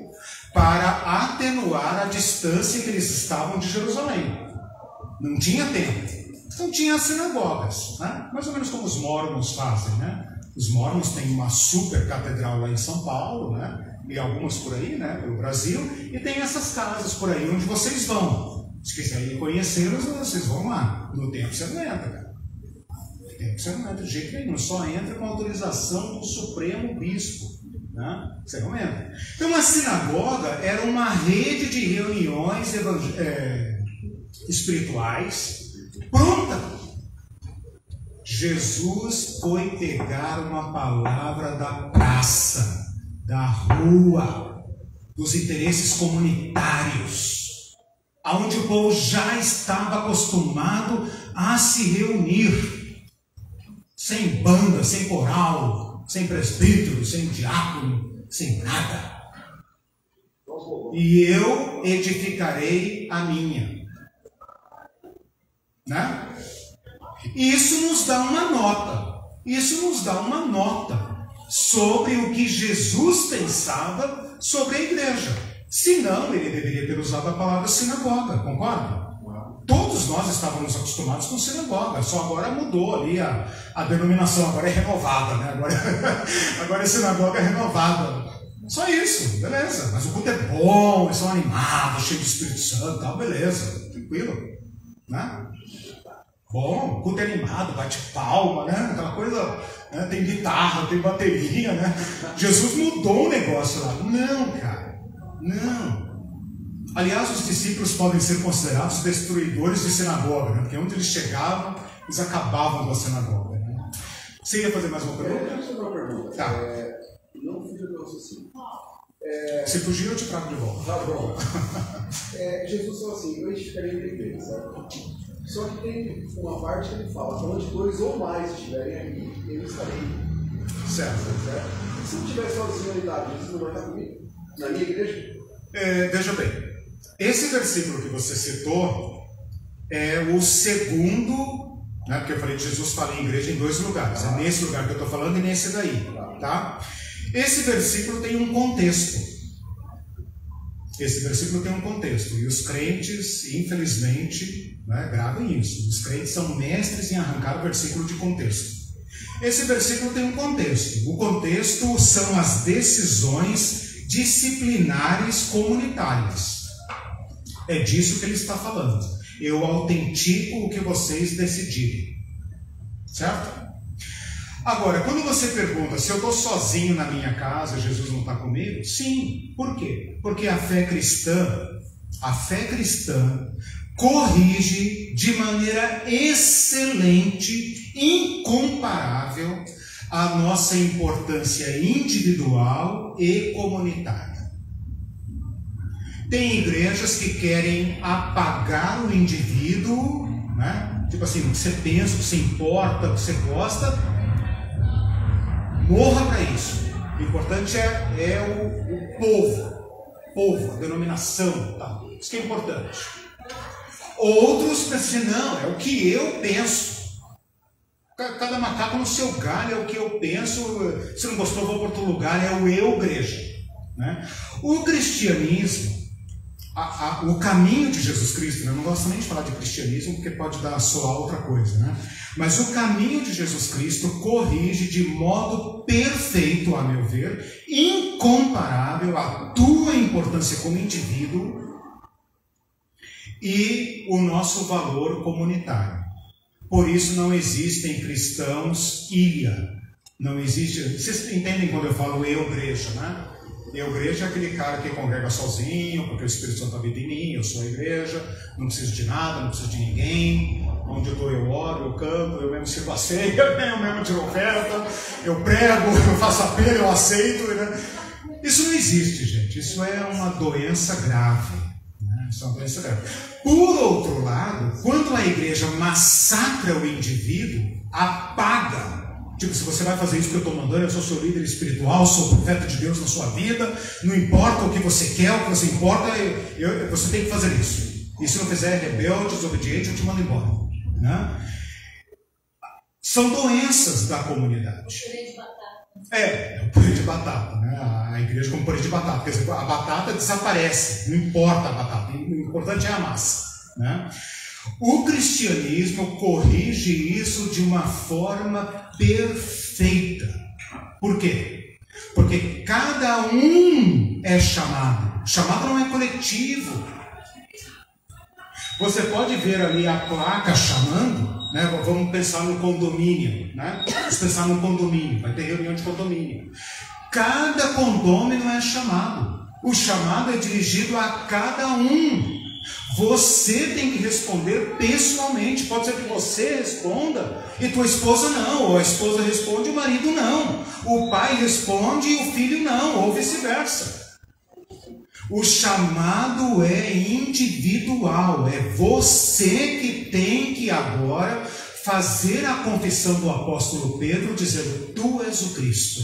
para atenuar a distância que eles estavam de Jerusalém. Não tinha templo. Então tinha as sinagogas, né? Mais ou menos como os mormons fazem, né? Os mormons têm uma super catedral lá em São Paulo, né? E algumas por aí, né? Pelo Brasil, e tem essas casas por aí onde vocês vão. Se quiserem conhecê-los, vocês vão lá. No tempo você não entra, cara. No tempo você não entra de jeito nenhum, só entra com autorização do Supremo Bispo, né? Você não entra. Então a sinagoga era uma rede de reuniões espirituais pronta. Jesus foi pegar uma palavra da praça, da rua, dos interesses comunitários, aonde o povo já estava acostumado a se reunir, sem banda, sem coral, sem presbítero, sem diácono, sem nada. E eu edificarei a minha. Né? Isso nos dá uma nota. Isso nos dá uma nota sobre o que Jesus pensava sobre a igreja. Senão, ele deveria ter usado a palavra sinagoga, concorda? Todos nós estávamos acostumados com sinagoga, só agora mudou ali a denominação, agora é renovada, né? Agora é sinagoga renovada. Só isso, beleza. Mas o culto é bom, eles são animados, cheios de Espírito Santo, tal, beleza, tranquilo, né? Bom, culto animado, bate palma, né? Aquela coisa, né? Tem guitarra, tem bateria, né? Jesus mudou o negócio lá. Não, cara, não. Aliás, os discípulos podem ser considerados destruidores de sinagoga, né? Porque onde eles chegavam, eles acabavam com a sinagoga, né? Você ia fazer mais uma pergunta? Deixa eu fazer uma pergunta. Tá. Não fuja do raciocínio. Se fugir, eu te trago de volta. Tá bom. Jesus falou assim: eu edificarei a igreja, certo? Só que tem uma parte que ele fala: onde 2 ou mais estiverem aqui, eu estarei. Certo. Se eu estiver sozinho na idade, Jesus não vai estar comigo? Na minha igreja? Veja bem, esse versículo que você citou é o segundo, né? Porque eu falei que Jesus fala em igreja em 2 lugares. É nesse lugar que eu estou falando e nesse daí. Tá? Esse versículo tem um contexto. Esse versículo tem um contexto. E os crentes, infelizmente, né, gravem isso. Os crentes são mestres em arrancar o versículo de contexto. Esse versículo tem um contexto. O contexto são as decisões disciplinares comunitárias. É disso que ele está falando. Eu autentico o que vocês decidirem. Certo? Agora, quando você pergunta se eu estou sozinho na minha casa, Jesus não está comigo? Sim. Por quê? Porque a fé cristã corrige de maneira excelente, incomparável, a nossa importância individual e comunitária. Tem igrejas que querem apagar o indivíduo, né? Tipo assim, o que você pensa, o que você importa, o que você gosta, morra para isso. O importante é o povo, a denominação, tá? Isso que é importante. Outros pensam, não, é o que eu penso. Cada macaco no seu galho, é o que eu penso. Se não gostou, vou para outro lugar, é o eu, igreja. Né? O cristianismo, o caminho de Jesus Cristo, né? Eu não gosto nem de falar de cristianismo, porque pode soar outra coisa, né? Mas o caminho de Jesus Cristo corrige de modo perfeito, a meu ver, incomparável a tua importância como indivíduo e o nosso valor comunitário. Por isso não existem cristãos ilha. Não existe. Vocês entendem quando eu falo eu-igreja, né? Eu-igreja é aquele cara que congrega sozinho, porque o Espírito Santo habita em mim, eu sou a igreja, não preciso de nada, não preciso de ninguém. Onde eu estou, eu oro, eu canto, eu mesmo sirvo a ceia, eu mesmo tiro oferta, eu prego, eu faço apelo, eu aceito. Né? Isso não existe, gente. Isso é uma doença grave. Né? Isso é uma doença grave. Por outro lado, quando a igreja massacra o indivíduo, apaga. Tipo, se você vai fazer isso que eu estou mandando, eu sou seu líder espiritual, sou o profeta de Deus na sua vida, não importa o que você quer, o que você importa, você tem que fazer isso. E se não fizer rebelde, desobediente, eu te mando embora. Né? São doenças da comunidade. Purê de batata. É o purê de batata, né? A igreja como purê de batata, quer dizer, a batata desaparece, não importa a batata, o importante é a massa, né? O cristianismo corrige isso de uma forma perfeita. Por quê? Porque cada um é chamado. Chamado não é coletivo. Você pode ver ali a placa chamando, né? Vamos pensar no condomínio, né? Vamos pensar no condomínio, vai ter reunião de condomínio. Cada condômino é chamado. O chamado é dirigido a cada um. Você tem que responder pessoalmente. Pode ser que você responda e tua esposa não, ou a esposa responde e o marido não, o pai responde e o filho não, ou vice-versa. O chamado é individual, é você que tem que agora fazer a confissão do apóstolo Pedro, dizendo: tu és o Cristo,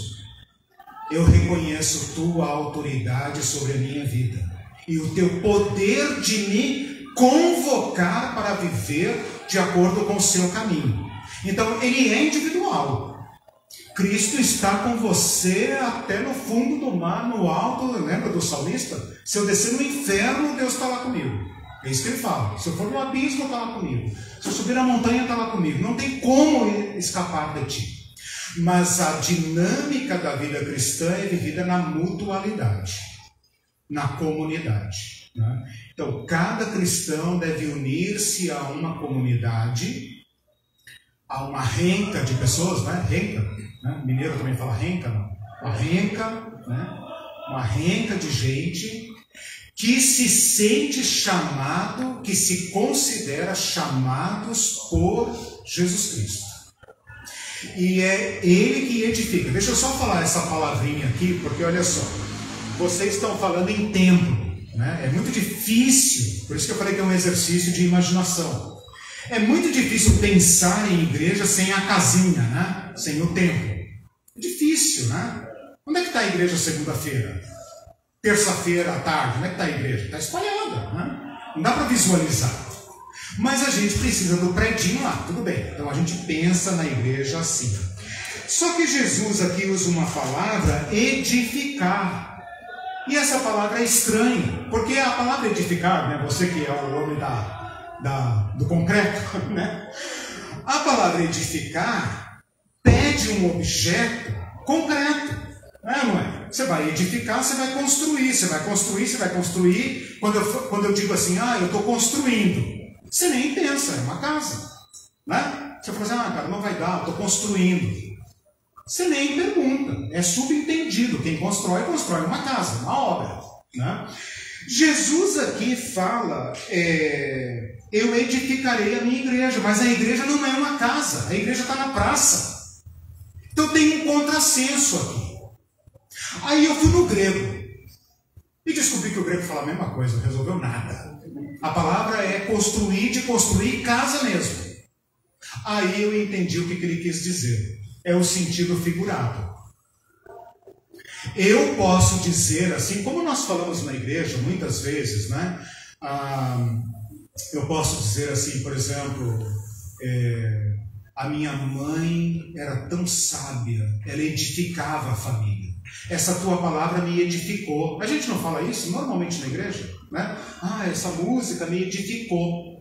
eu reconheço tua autoridade sobre a minha vida e o teu poder de me convocar para viver de acordo com o seu caminho. Então ele é individual. Cristo está com você até no fundo do mar, no alto. Lembra do salmista? Se eu descer no inferno, Deus está lá comigo. É isso que ele fala. Se eu for no abismo, está lá comigo. Se eu subir na montanha, está lá comigo. Não tem como escapar de ti. Mas a dinâmica da vida cristã é vivida na mutualidade, na comunidade. Né? Então, cada cristão deve unir-se a uma comunidade, a uma renca de pessoas, né? Renca, né? Mineiro também fala renca, não? Uma renca, né? Uma renca de gente que se sente chamado, que se considera chamados por Jesus Cristo. E é Ele que edifica. Deixa eu só falar essa palavrinha aqui, porque olha só, vocês estão falando em templo, né? É muito difícil, por isso que eu falei que é um exercício de imaginação. É muito difícil pensar em igreja sem a casinha, né? Sem o templo. É difícil, né? Onde é que está a igreja segunda-feira? Terça-feira à tarde, onde é que está a igreja? Está espalhada, né? Não dá para visualizar. Mas a gente precisa do predinho lá, tudo bem. Então a gente pensa na igreja assim. Só que Jesus aqui usa uma palavra, edificar. E essa palavra é estranha, porque a palavra edificar, né? Você que é o homem do concreto, né? A palavra edificar pede um objeto concreto, não é? Você vai edificar, você vai construir, você vai construir, você vai construir. Quando eu digo assim, eu estou construindo, você nem pensa, é uma casa, né? Você fala assim, cara, não vai dar, eu estou construindo. Você nem pergunta, é subentendido, quem constrói uma casa, uma obra, né? Jesus aqui fala, eu edificarei a minha igreja, mas a igreja não é uma casa, a igreja está na praça. Então tem um contrassenso aqui. Aí eu fui no grego e descobri que o grego fala a mesma coisa, não resolveu nada. A palavra é construir, de construir casa mesmo. Aí eu entendi o que ele quis dizer. É o sentido figurado. Eu posso dizer assim, como nós falamos na igreja muitas vezes, né? Eu posso dizer assim, por exemplo, a minha mãe era tão sábia, ela edificava a família. Essa tua palavra me edificou. A gente não fala isso normalmente na igreja, né? Essa música me edificou.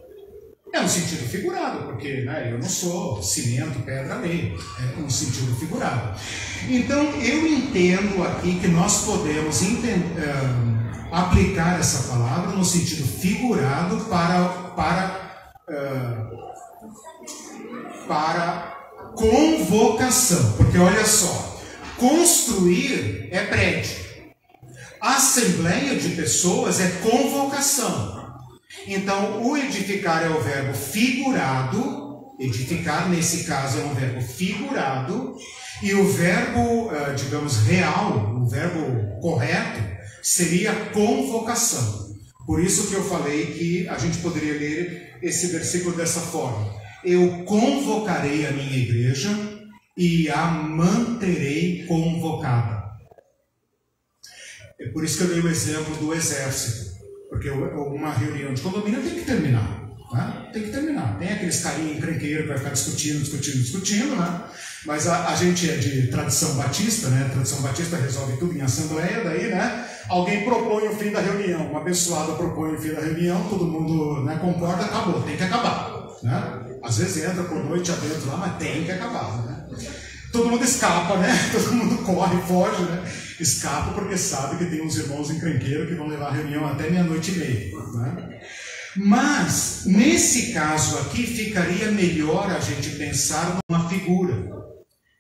É um sentido figurado, porque, né, eu não sou cimento, pedra, areia. É um sentido figurado. Então, eu entendo aqui que nós podemos aplicar essa palavra no sentido figurado para para convocação. Porque olha só, construir é prédio. Assembleia de pessoas é convocação. Então, o edificar é o verbo figurado. Edificar, nesse caso, é um verbo figurado. E o verbo, digamos, real, o verbo correto, seria convocação. Por isso que eu falei que a gente poderia ler esse versículo dessa forma. Eu convocarei a minha igreja e a manterei convocada. É por isso que eu dei o exemplo do exército. Porque uma reunião de condomínio tem que terminar. Né? Tem que terminar. Tem aqueles carinhos encrenqueiros que vai ficar discutindo, né? Mas a gente é de tradição batista, né? Tradição batista resolve tudo em assembleia, daí, né? Alguém propõe o fim da reunião, uma abençoada propõe o fim da reunião, todo mundo, né, concorda, acabou, tem que acabar, né? Às vezes entra por noite adentro lá, mas tem que acabar, né? Todo mundo escapa, né? Todo mundo corre, foge, né? Escapa porque sabe que tem uns irmãos encrenqueiros que vão levar a reunião até 00:30, né? Mas, nesse caso aqui, ficaria melhor a gente pensar numa figura.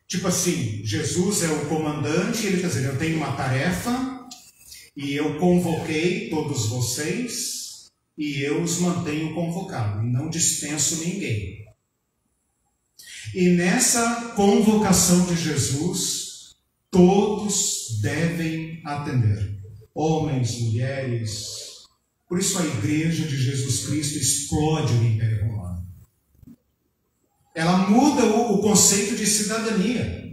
Tipo assim, Jesus é o comandante, ele está dizendo, eu tenho uma tarefa e eu convoquei todos vocês e eu os mantenho convocados e não dispenso ninguém. E nessa convocação de Jesus, todos devem atender. Homens, mulheres. Por isso a igreja de Jesus Cristo explode o Império Romano. Ela muda o conceito de cidadania.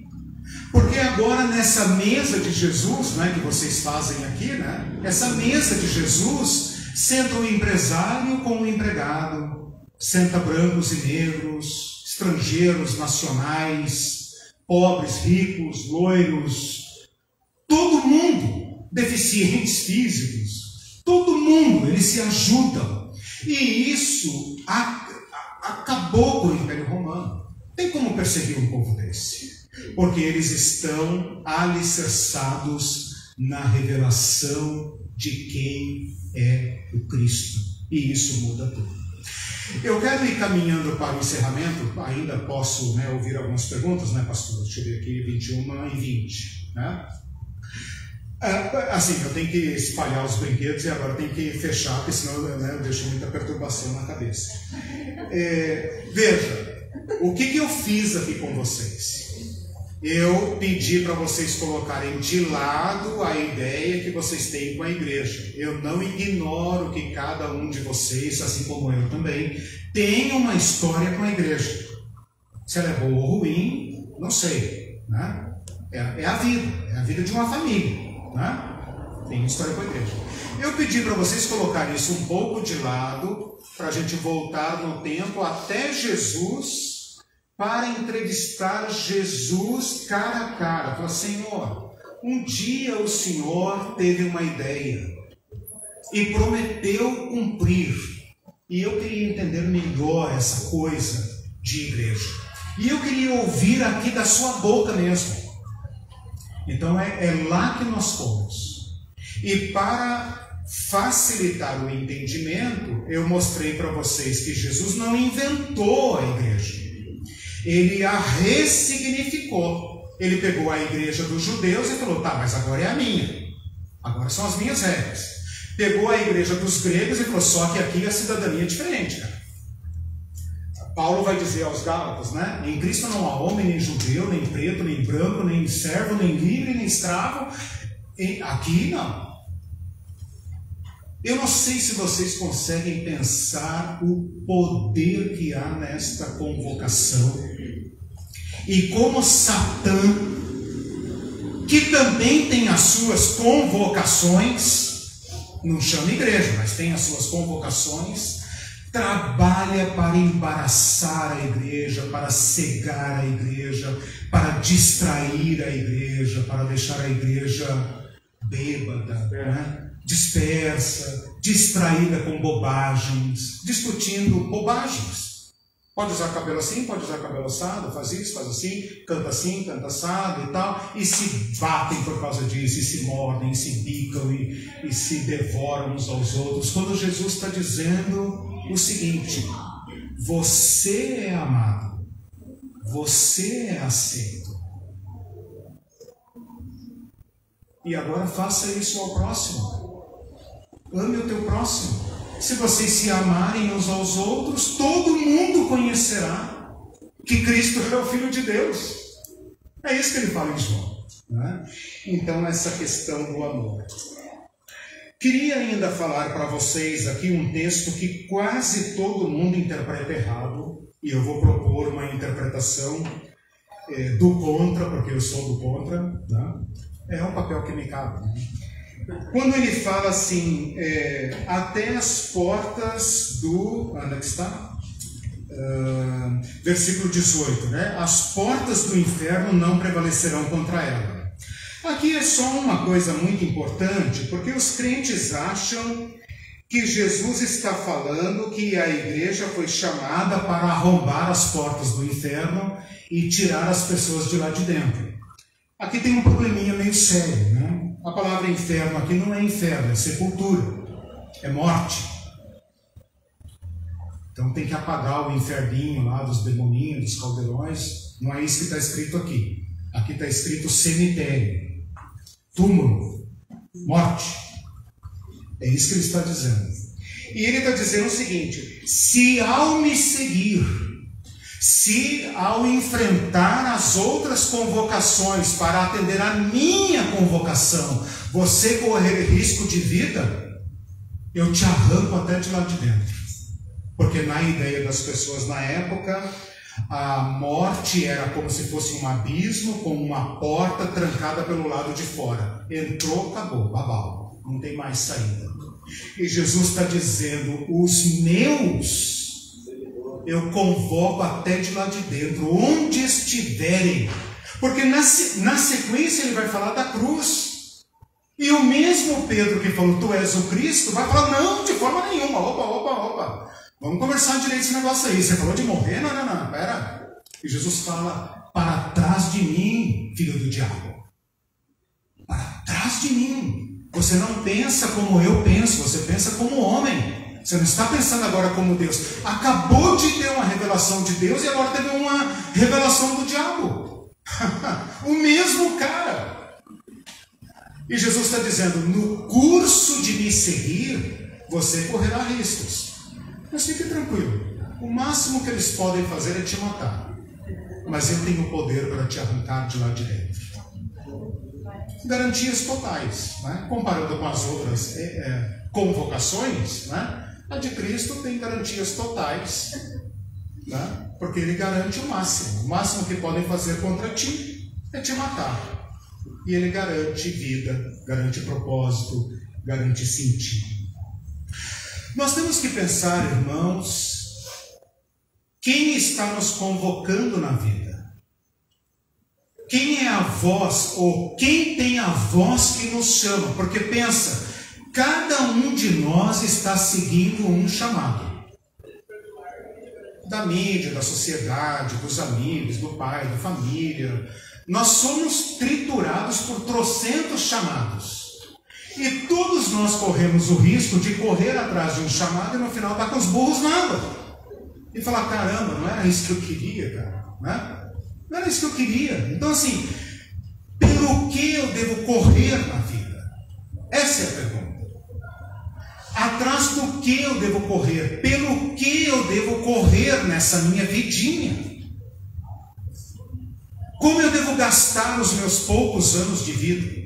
Porque agora nessa mesa de Jesus, né, que vocês fazem aqui, né, essa mesa de Jesus, senta o empresário com o empregado, senta brancos e negros, estrangeiros, nacionais, pobres, ricos, loiros, todo mundo, deficientes físicos, todo mundo, eles se ajudam. E isso acabou com o Império Romano. Tem como perseguir um povo desse? Porque eles estão alicerçados na revelação de quem é o Cristo. E isso muda tudo. Eu quero ir caminhando para o encerramento. Ainda posso, né, ouvir algumas perguntas, né, pastor? Deixa eu ver aqui, 21:20. Né? Assim, eu tenho que espalhar os brinquedos e agora tenho que fechar, porque senão, né, eu deixo muita perturbação na cabeça. Veja, o que eu fiz aqui com vocês? Eu pedi para vocês colocarem de lado a ideia que vocês têm com a igreja. Eu não ignoro que cada um de vocês, assim como eu também, tem uma história com a igreja. Se ela é boa ou ruim, não sei. Né? É a vida de uma família. Né? Tem história com a igreja. Eu pedi para vocês colocarem isso um pouco de lado, para a gente voltar no tempo até Jesus, para entrevistar Jesus cara a cara. Falar, Senhor, um dia o Senhor teve uma ideia e prometeu cumprir. E eu queria entender melhor essa coisa de igreja. E eu queria ouvir aqui da sua boca mesmo. Então é lá que nós fomos. E para facilitar o entendimento, eu mostrei para vocês que Jesus não inventou a igreja. Ele a ressignificou. Ele pegou a igreja dos judeus e falou, tá, mas agora é a minha. Agora são as minhas regras. Pegou a igreja dos gregos e falou, só que aqui a cidadania é diferente, cara. Paulo vai dizer aos Gálatas, né? Em Cristo não há homem, nem judeu, nem preto, nem branco, nem servo, nem livre, nem escravo. Aqui não. Eu não sei se vocês conseguem pensar o poder que há nesta convocação. E como Satã, que também tem as suas convocações, não chama igreja, mas tem as suas convocações, trabalha para embaraçar a igreja, para cegar a igreja, para distrair a igreja, para deixar a igreja bêbada, né? Dispersa, distraída com bobagens, discutindo bobagens. Pode usar cabelo assim, pode usar cabelo assado, faz isso, faz assim, canta assado e tal, e se batem por causa disso, e se mordem, e se bicam, e se devoram uns aos outros, quando Jesus está dizendo o seguinte, Você é amado. Você é aceito. E agora faça isso ao próximo. Ame o teu próximo. Se vocês se amarem uns aos outros, todo mundo conhecerá que Cristo é o Filho de Deus. É isso que ele fala em João, né? Então, essa questão do amor. Queria ainda falar para vocês aqui um texto que quase todo mundo interpreta errado, e eu vou propor uma interpretação do contra, porque eu sou do contra, né? É um papel que me cabe, né? Quando ele fala assim, até as portas do... Onde é que está? Versículo 18, né? As portas do inferno não prevalecerão contra ela. Aqui é só uma coisa muito importante, porque os crentes acham que Jesus está falando que a igreja foi chamada para arrombar as portas do inferno e tirar as pessoas de lá de dentro. Aqui tem um probleminha meio sério, né? A palavra inferno aqui não é inferno, é sepultura, é morte. Então tem que apagar o inferninho lá dos demoninhos, dos caldeirões. Não é isso que está escrito aqui. Aqui está escrito cemitério, túmulo, morte. É isso que ele está dizendo. E ele está dizendo o seguinte: se ao me seguir, se ao enfrentar as outras convocações para atender a minha convocação, você correr risco de vida, eu te arranco até de lá de dentro. Porque na ideia das pessoas na época, a morte era como se fosse um abismo com uma porta trancada pelo lado de fora. Entrou, acabou, babau, não tem mais saída. E Jesus está dizendo: os meus eu convoco até de lá de dentro, onde estiverem. Porque na sequência ele vai falar da cruz. E o mesmo Pedro que falou, tu és o Cristo, vai falar, não, de forma nenhuma, opa. Vamos conversar direito esse negócio aí. Você falou de morrer? Não, pera. E Jesus fala, para trás de mim, filho do diabo. Para trás de mim. Você não pensa como eu penso, você pensa como homem. Você não está pensando agora como Deus. Acabou de ter uma revelação de Deus e agora teve uma revelação do diabo. O mesmo cara. E Jesus está dizendo, no curso de me seguir, você correrá riscos. Mas fique tranquilo. O máximo que eles podem fazer é te matar. Mas eu tenho o poder para te arrancar de lá de dentro. Garantias totais, né? Comparando com as outras convocações, né? A de Cristo tem garantias totais, né? Porque ele garante o máximo. O máximo que podem fazer contra ti é te matar. E ele garante vida, garante propósito, garante sentido. Nós temos que pensar, irmãos, quem está nos convocando na vida? Quem é a voz, ou quem tem a voz que nos chama? Porque pensa, cada um de nós está seguindo um chamado. Da mídia, da sociedade, dos amigos, do pai, da família. Nós somos triturados por trocentos chamados. E todos nós corremos o risco de correr atrás de um chamado e no final estar com os burros na água. E falar, caramba, não era isso que eu queria, cara. Né? Não era isso que eu queria. Então assim, pelo que eu devo correr na vida? Essa é a pergunta. Atrás do que eu devo correr? Pelo que eu devo correr nessa minha vidinha? Como eu devo gastar os meus poucos anos de vida?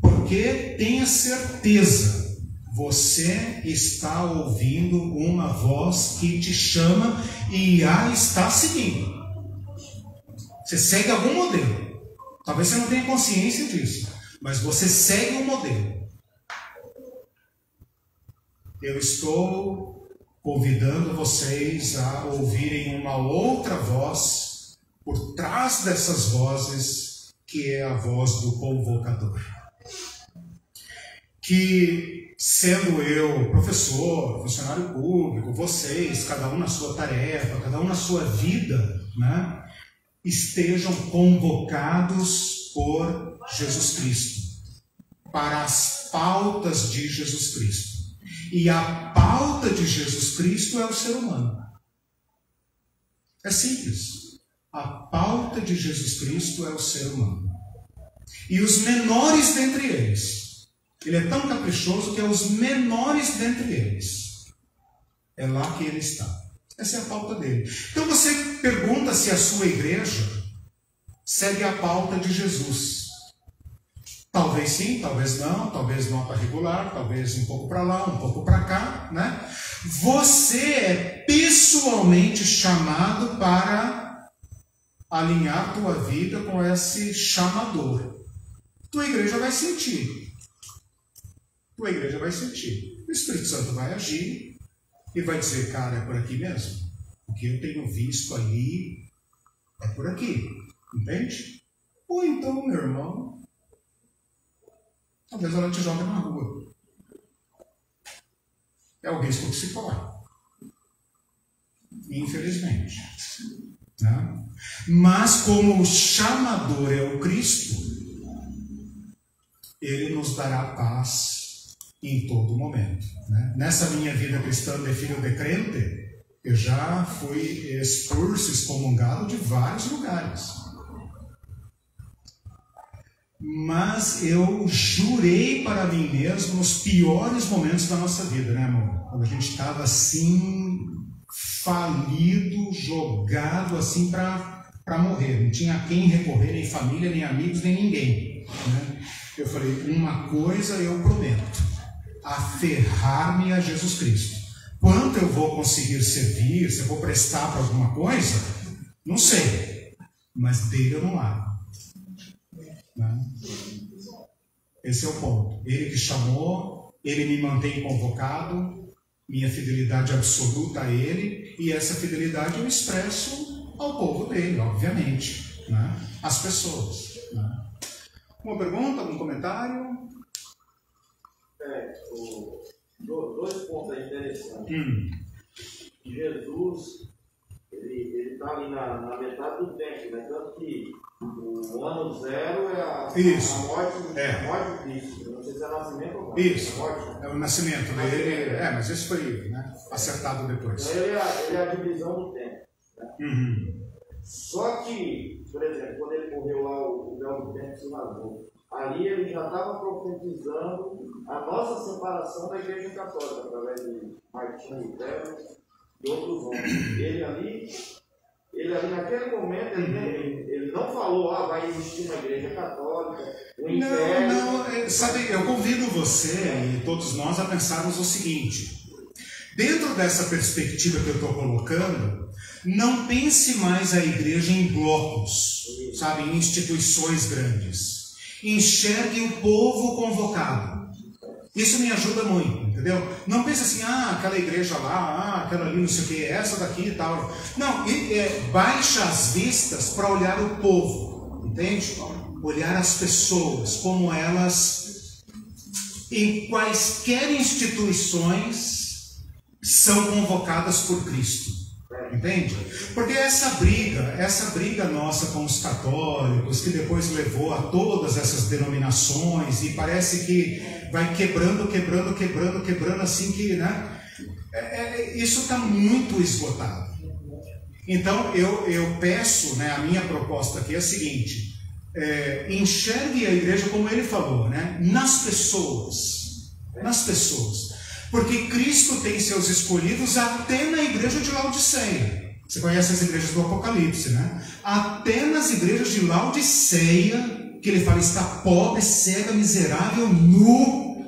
Porque tenha certeza, você está ouvindo uma voz que te chama e a está seguindo. Você segue algum modelo. Talvez você não tenha consciência disso, mas você segue um modelo. Eu estou convidando vocês a ouvirem uma outra voz por trás dessas vozes, que é a voz do convocador. Que, sendo eu professor, funcionário público, vocês, cada um na sua tarefa, cada um na sua vida, né, estejam convocados por Jesus Cristo, para as pautas de Jesus Cristo. E a pauta de Jesus Cristo é o ser humano. É simples. A pauta de Jesus Cristo é o ser humano. E os menores dentre eles. Ele é tão caprichoso que é os menores dentre eles. É lá que ele está. Essa é a pauta dele. Então você pergunta se a sua igreja segue a pauta de Jesus. Talvez sim, talvez nota regular, talvez um pouco para lá, um pouco para cá, né? Você é pessoalmente chamado para alinhar tua vida com esse chamador. Tua igreja vai sentir. Tua igreja vai sentir. O Espírito Santo vai agir e vai dizer, cara, é por aqui mesmo. O que eu tenho visto ali é por aqui. Entende? Ou então, meu irmão, talvez ela te jogue na rua. É o risco que se corre. Infelizmente. Né? Mas como o chamador é o Cristo, ele nos dará paz em todo momento. Né? Nessa minha vida cristã de filho de crente, eu já fui expulso, excomungado de vários lugares. Mas eu jurei para mim mesmo nos piores momentos da nossa vida, né, amor? Quando a gente estava assim, falido, jogado assim para morrer. Não tinha a quem recorrer, nem família, nem amigos, nem ninguém. Né? Eu falei, uma coisa eu prometo, aferrar-me a Jesus Cristo. Quanto eu vou conseguir servir, se eu vou prestar para alguma coisa, não sei. Mas dele eu não largo. Né? Esse é o ponto. Ele que chamou, ele me mantém convocado, minha fidelidade absoluta a ele, e essa fidelidade eu expresso ao povo dele, obviamente, né? Às pessoas. Né? Uma pergunta, algum comentário? Dois pontos aí interessantes. Jesus, ele está ali na metade do tempo, né? Tanto que o ano zero é a morte de Cristo. Não sei se é nascimento ou não. Isso, é o nascimento dele. Mas isso foi, né, acertado depois. Então, ele é a divisão do tempo. Né? Só que, por exemplo, quando ele morreu lá, o véu do tempo se rasgou. Ali ele já estava profetizando a nossa separação da Igreja Católica, através de Martinho Lutero e outros homens. Ele ali naquele momento, ele não falou, vai existir uma Igreja Católica, um inferno. Não, sabe, eu convido você e todos nós a pensarmos o seguinte: dentro dessa perspectiva que eu estou colocando, não pense mais a igreja em blocos, sabe, em instituições grandes. Enxergue o povo convocado. Isso me ajuda muito, entendeu? Não pense assim, aquela igreja lá, aquela ali, não sei o que, essa daqui e tal. Não, baixa as vistas para olhar o povo, entende? Olhar as pessoas, como elas, em quaisquer instituições, são convocadas por Cristo. Entende? Porque essa briga nossa com os católicos, que depois levou a todas essas denominações, e parece que vai quebrando assim que, né? Isso está muito esgotado. Então eu peço, né, a minha proposta aqui é a seguinte: enxergue a igreja como ele falou, né? Nas pessoas. Porque Cristo tem seus escolhidos até na igreja de Laodiceia. Você conhece as igrejas do Apocalipse, né? Até nas igrejas de Laodiceia, que ele fala, está pobre, cega, miserável, nu.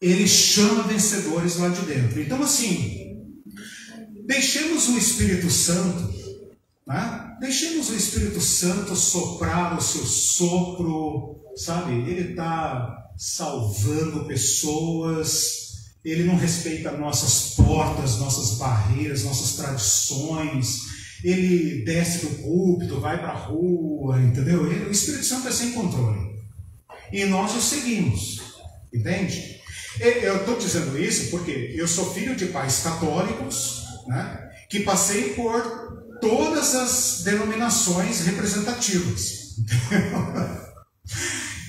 Ele chama vencedores lá de dentro. Então, assim, deixemos o Espírito Santo, né? Deixemos o Espírito Santo soprar o seu sopro, sabe? Ele está salvando pessoas, ele não respeita nossas portas, nossas barreiras, nossas tradições, ele desce do púlpito, vai para a rua, entendeu? O Espírito Santo é sem controle. E nós o seguimos, entende? Eu estou dizendo isso porque eu sou filho de pais católicos, né, que passei por todas as denominações representativas.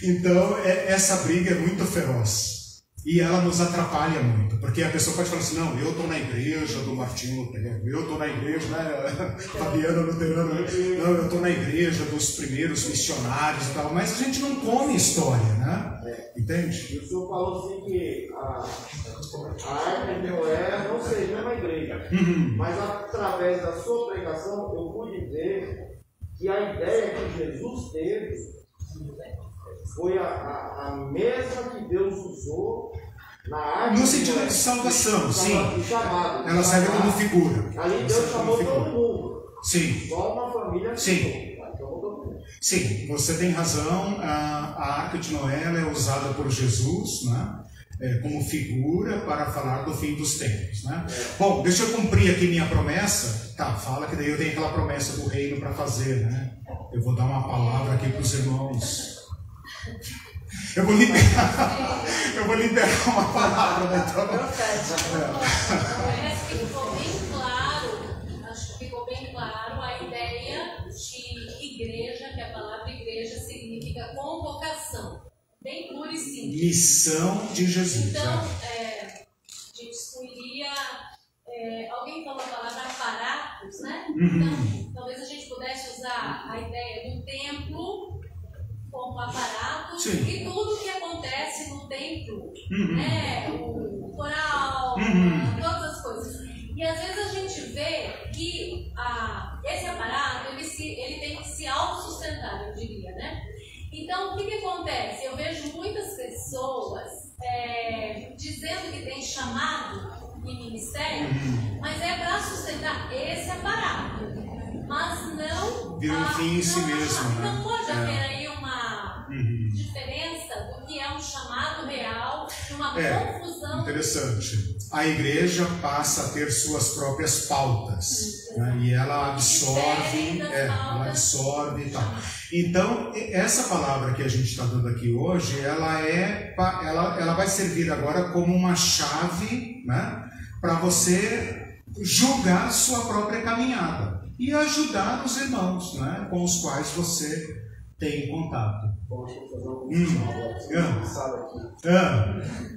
Então, essa briga é muito feroz. E ela nos atrapalha muito, porque a pessoa pode falar assim, não, eu estou na igreja do Martinho Lutero, eu estou na igreja, né, Fabiana Luterana, não, eu estou na igreja dos primeiros missionários e tal, mas a gente não come história, né? Entende? E o senhor falou assim que a Arca de Noé não seria uma igreja, mas através da sua pregação eu pude dizer que a ideia que Jesus teve foi a mesma que Deus usou na arte. No sentido de salvação, sim. Chamado, ela serve como figura. Ali Deus chamou todo mundo. Sim. Só uma família. Sim. Sim, você tem razão. A Arca de Noé é usada por Jesus, né? Como figura para falar do fim dos tempos, né? Bom, deixa eu cumprir aqui minha promessa. Tá, fala que daí eu tenho aquela promessa do reino para fazer, né? Eu vou dar uma palavra aqui para os irmãos. Eu vou liberar uma palavra da Acho que ficou bem claro a ideia de igreja, que a palavra igreja significa convocação, bem pura e simples. Missão de Jesus. Então, a gente excluiria, alguém falou a palavra aparatos, né? Então, talvez a gente pudesse usar a ideia do templo como aparato, e tudo que acontece no templo, né? O coral, todas as coisas. E às vezes a gente vê que esse aparato ele tem que se autossustentar, eu diria, né? Então, o que acontece? Eu vejo muitas pessoas dizendo que tem chamado em ministério, mas é para sustentar esse aparato, mas não vira um fim em si mesmo, né? Não pode haver aí uma diferença do que é um chamado real e uma confusão. Interessante. A igreja passa a ter suas próprias pautas, né? E ela absorve, e tal. Então, essa palavra que a gente está dando aqui hoje, ela vai servir agora como uma chave, né, para você julgar sua própria caminhada e ajudar os irmãos, né, com os quais você tem contato. Vamos fazer uma pensada aqui.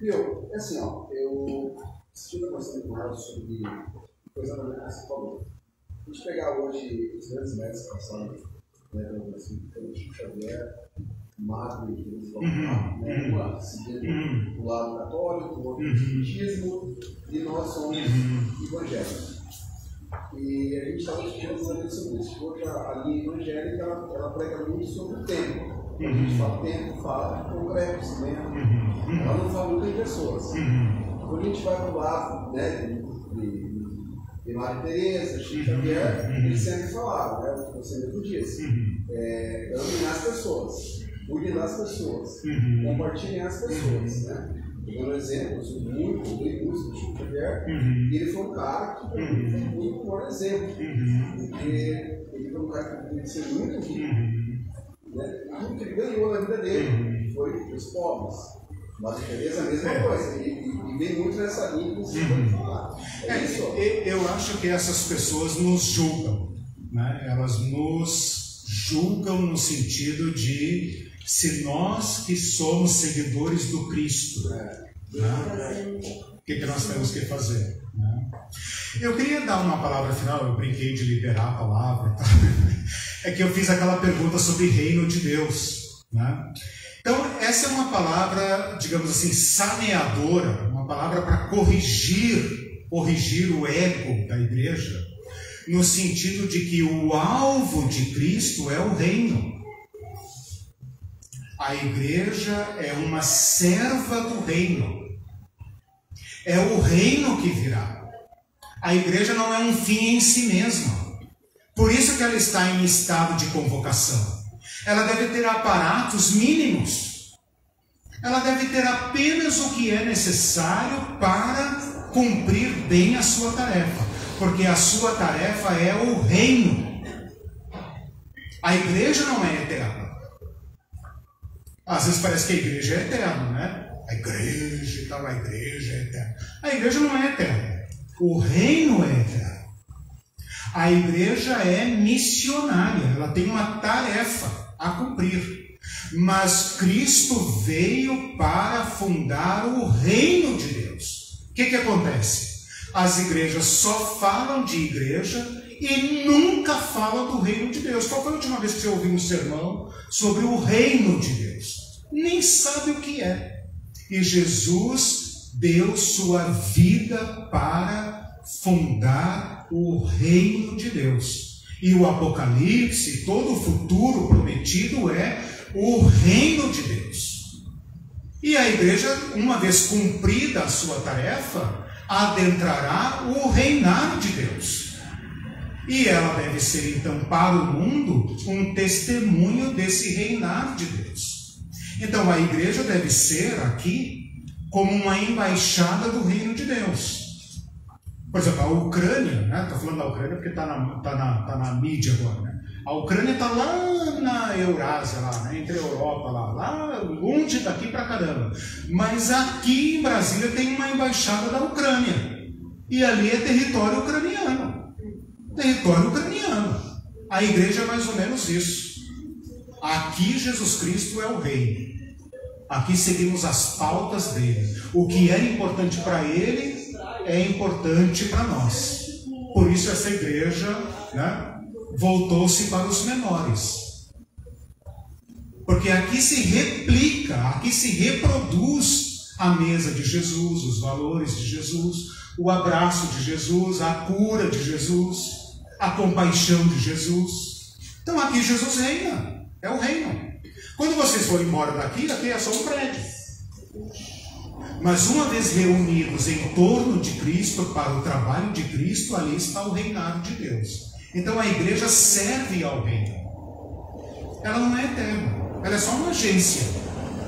Meu, assim, ó, eu estive conversando com ela sobre coisa da minha que você falou. A gente pegar hoje os grandes mestres passados, né, assim, o Chico Xavier, Magno, que eles vão lá, né, um lado seguindo o lado católico, o outro espiritismo, e nós somos evangélicos. E a gente estava discutindo sobre isso. Hoje a linha evangélica ela prega muito sobre o tempo. Quando a gente fala tempo, fala de congressos, né? Ela não fala muito em pessoas. Quando a gente vai para o lado, né, de Maria Teresa, Chico Xavier, eles sempre falaram, né, o que você mesmo disse, iluminar as pessoas, cuidar das pessoas, compartilhar as pessoas, né? Dando exemplo, eu sou muito ilustre do Chico Xavier, e ele foi um cara que para mim foi muito bom exemplo, porque ele foi um cara que podia ser muito rico, né? Tudo que ele ganhou na vida dele foi os pobres. Mas a Teresa é a mesma coisa, e vem muito nessa linha que você pode falar. Eu acho que essas pessoas nos julgam, né? Elas nos julgam no sentido de se nós que somos seguidores do Cristo, né? O que nós temos que fazer, né? Eu queria dar uma palavra final, eu brinquei de liberar a palavra, tá? É que eu fiz aquela pergunta sobre reino de Deus, né? Então, essa é uma palavra, digamos assim, saneadora, uma palavra para corrigir o ego da igreja, no sentido de que o alvo de Cristo é o reino. A igreja é uma serva do reino. É o reino que virá. A igreja não é um fim em si mesma. Por isso que ela está em estado de convocação. Ela deve ter aparatos mínimos. Ela deve ter apenas o que é necessário para cumprir bem a sua tarefa. Porque a sua tarefa é o reino. A igreja não é eterna. Às vezes parece que a igreja é eterna, né? A igreja e tal, a igreja é eterna. A igreja não é eterna. O reino é eterno. A igreja é missionária. Ela tem uma tarefa a cumprir. Mas Cristo veio para fundar o reino de Deus. O que acontece? As igrejas só falam de igreja e nunca falam do reino de Deus. Qual foi a última vez que você ouviu um sermão sobre o reino de Deus? Nem sabe o que é. E Jesus deu sua vida para fundar o reino de Deus. E o Apocalipse, todo o futuro prometido é o reino de Deus. E a igreja, uma vez cumprida a sua tarefa, adentrará o reinado de Deus. E ela deve ser, então, para o mundo, um testemunho desse reinado de Deus. Então, a igreja deve ser aqui como uma embaixada do reino de Deus. Por exemplo, a Ucrânia, né? Estou falando da Ucrânia porque está na mídia agora, né? A Ucrânia está lá na Eurásia, lá, né? Entre a Europa, lá longe daqui pra caramba. Mas aqui em Brasília tem uma embaixada da Ucrânia. E ali é território ucraniano. Território ucraniano. A igreja é mais ou menos isso. Aqui Jesus Cristo é o rei. Aqui seguimos as pautas dele. O que é importante para ele é importante para nós. Por isso essa igreja, né, voltou-se para os menores. Porque aqui se replica, aqui se reproduz a mesa de Jesus, os valores de Jesus, o abraço de Jesus, a cura de Jesus, a compaixão de Jesus. Então aqui Jesus reina, é o reino. Quando vocês forem embora daqui, aqui é só um prédio. Mas uma vez reunidos em torno de Cristo, para o trabalho de Cristo, ali está o reinado de Deus. Então a igreja serve ao reino. Ela não é eterna, ela é só uma agência.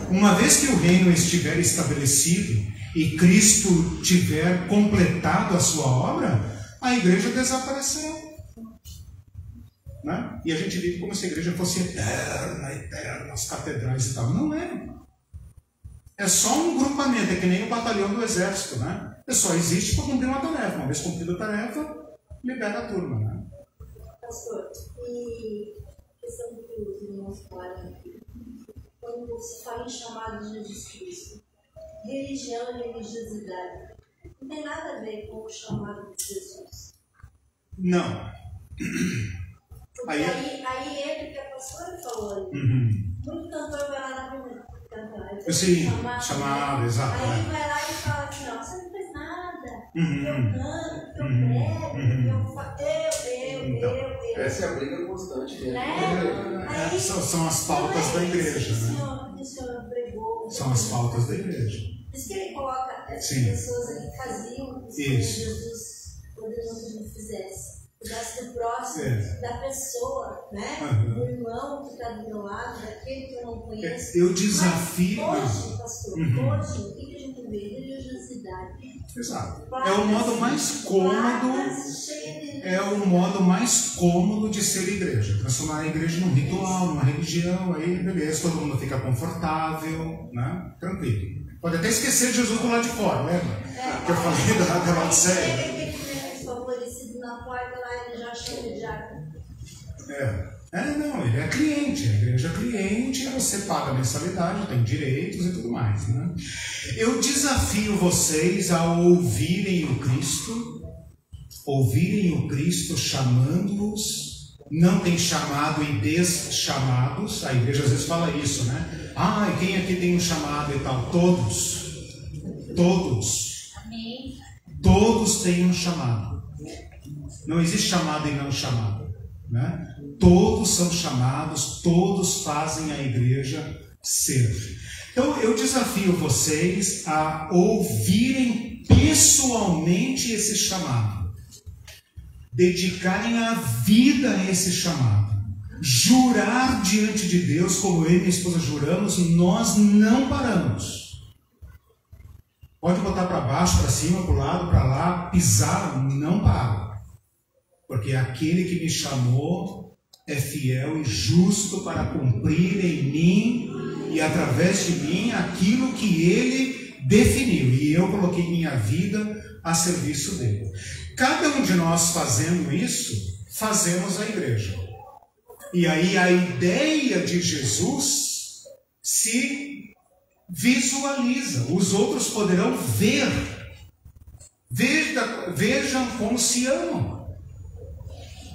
Uma vez que o reino estiver estabelecido e Cristo tiver completado a sua obra, a igreja desaparecerá. Né? E a gente vive como se a igreja fosse eterna, as catedrais e tal. Não é. É só um grupamento, é que nem o batalhão do exército, né? É só existe para cumprir uma tarefa. Uma vez cumprida a tarefa, libera a turma, né? Pastor, e a questão que os irmãos falaram aqui, quando se fala em chamado de Jesus Cristo, religião e religiosidade, não tem nada a ver com o chamado de Jesus. Não. Porque aí entra o que a pastora falou. Muito cantor vai lá na primeira cantar. Sim, chamado, exato. Aí vai lá e fala assim, ó, você não fez nada. Eu canto, eu prego, eu. Essa é a briga constante dele. Aí, são as pautas da igreja, né? Que o senhor pregou. São as pautas da igreja. Por isso que ele coloca essas pessoas ali que faziam isso que Jesus poderia que não fizesse. Cuidasse do próximo, da pessoa, né? Do irmão que está do meu lado, daquele que eu não conheço. Eu desafio. Mas hoje, pastor, hoje, o que a gente vê? Religiosidade. Exato. É o modo mais cômodo. É o modo mais cômodo de ser igreja. Transformar a igreja num ritual, numa religião, aí beleza, todo mundo fica confortável, né? Tranquilo. Pode até esquecer Jesus do lado de fora, lembra? Que eu falei da Laodiceia. Na porta lá, ele já chama de diácono. Não, ele é cliente, a igreja é cliente, você paga mensalidade, tem direitos e tudo mais, né? Eu desafio vocês a ouvirem o Cristo chamando-os. Não tem chamado e deschamados. A igreja às vezes fala isso, né? E quem aqui tem um chamado e tal? Todos. Amém. Todos têm um chamado. Não existe chamado e não chamado, né? Todos são chamados, todos fazem a igreja ser. Então eu desafio vocês a ouvirem pessoalmente esse chamado, dedicarem a vida a esse chamado, jurar diante de Deus, como eu e minha esposa juramos, nós não paramos. Pode botar para baixo, para cima, para o lado, para lá, pisar, não para. Porque aquele que me chamou é fiel e justo para cumprir em mim e através de mim aquilo que ele definiu. E eu coloquei minha vida a serviço dele. Cada um de nós fazendo isso, fazemos a igreja. E aí a ideia de Jesus se visualiza. Os outros poderão ver. Vejam como se amam.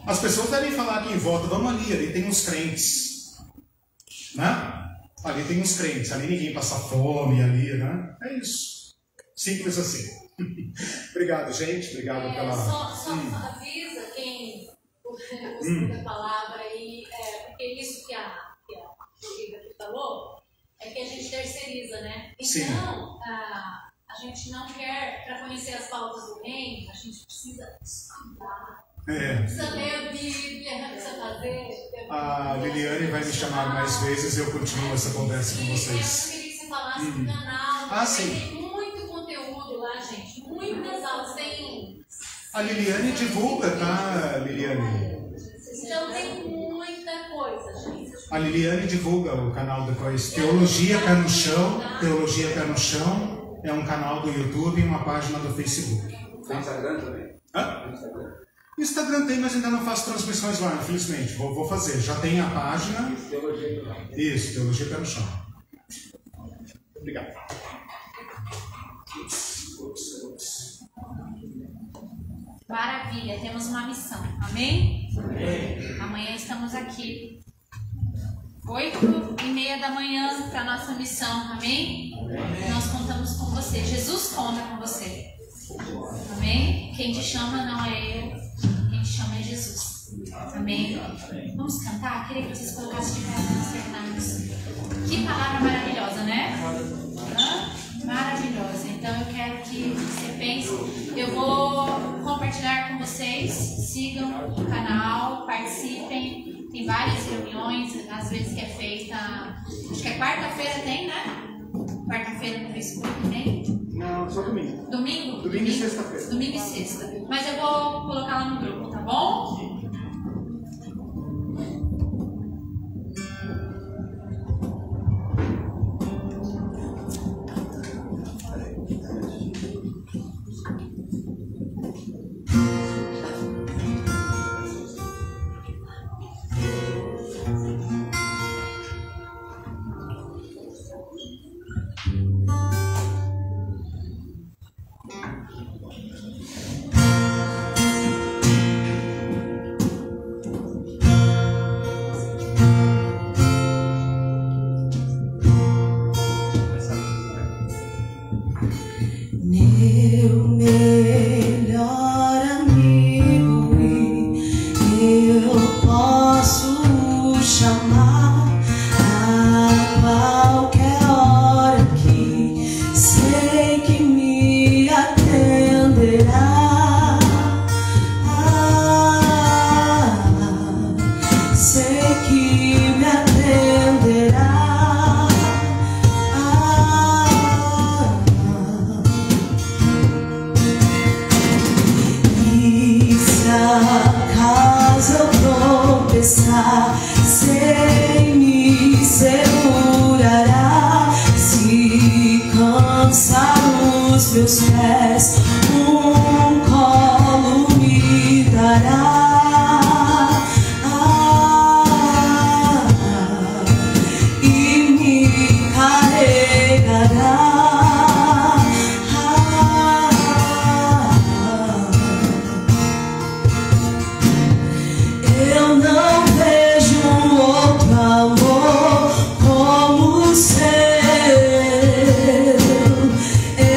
As pessoas devem falar aqui em volta, vamos ali tem uns crentes. Né? Ali tem uns crentes, ali ninguém passa fome, ali, né? É isso. Simples assim. Obrigado, gente. Obrigado pela... Só avisa quem usa a palavra aí, porque isso que a Lívia falou é que a gente terceiriza, né? Então, a gente não quer, para conhecer as pautas do reino, a gente precisa estudar. Precisa ler a Bíblia, precisa fazer... A Liliane vai me chamar mais vezes e eu continuo essa conversa com vocês. Eu queria que você falasse do canal. Sim. Tem muito conteúdo lá, gente. Muitas aulas. Tem... A Liliane divulga, tá, Liliane? Então tem muita coisa, gente. A Liliane divulga o canal depois. Teologia Pé no Chão. Teologia Pé no Chão é um canal do YouTube e uma página do Facebook. Tem Instagram também? Instagram tem, mas ainda não faço transmissões lá, infelizmente. Vou fazer. Já tem a página. Isso, Teologia Pé no Chão. Obrigado. Maravilha, temos uma missão. Amém? Amém. Amanhã estamos aqui. 8h30 da manhã para a nossa missão. Amém? Nós contamos com você. Jesus conta com você. Amém? Quem te chama não é eu. Quem te chama é Jesus. Amém? Vamos cantar? Queria que vocês colocassem de pé para nós terminarmos. Que palavra maravilhosa, né? Maravilhosa. Então eu quero que você pense. Eu vou compartilhar com vocês. Sigam o canal, participem. Tem várias reuniões, às vezes que é feita. Acho que é quarta-feira, tem, né? Quarta-feira no Facebook, tem? Não, só domingo. Domingo? Domingo e sexta-feira. Domingo e sexta. Mas eu vou colocar lá no grupo, tá bom?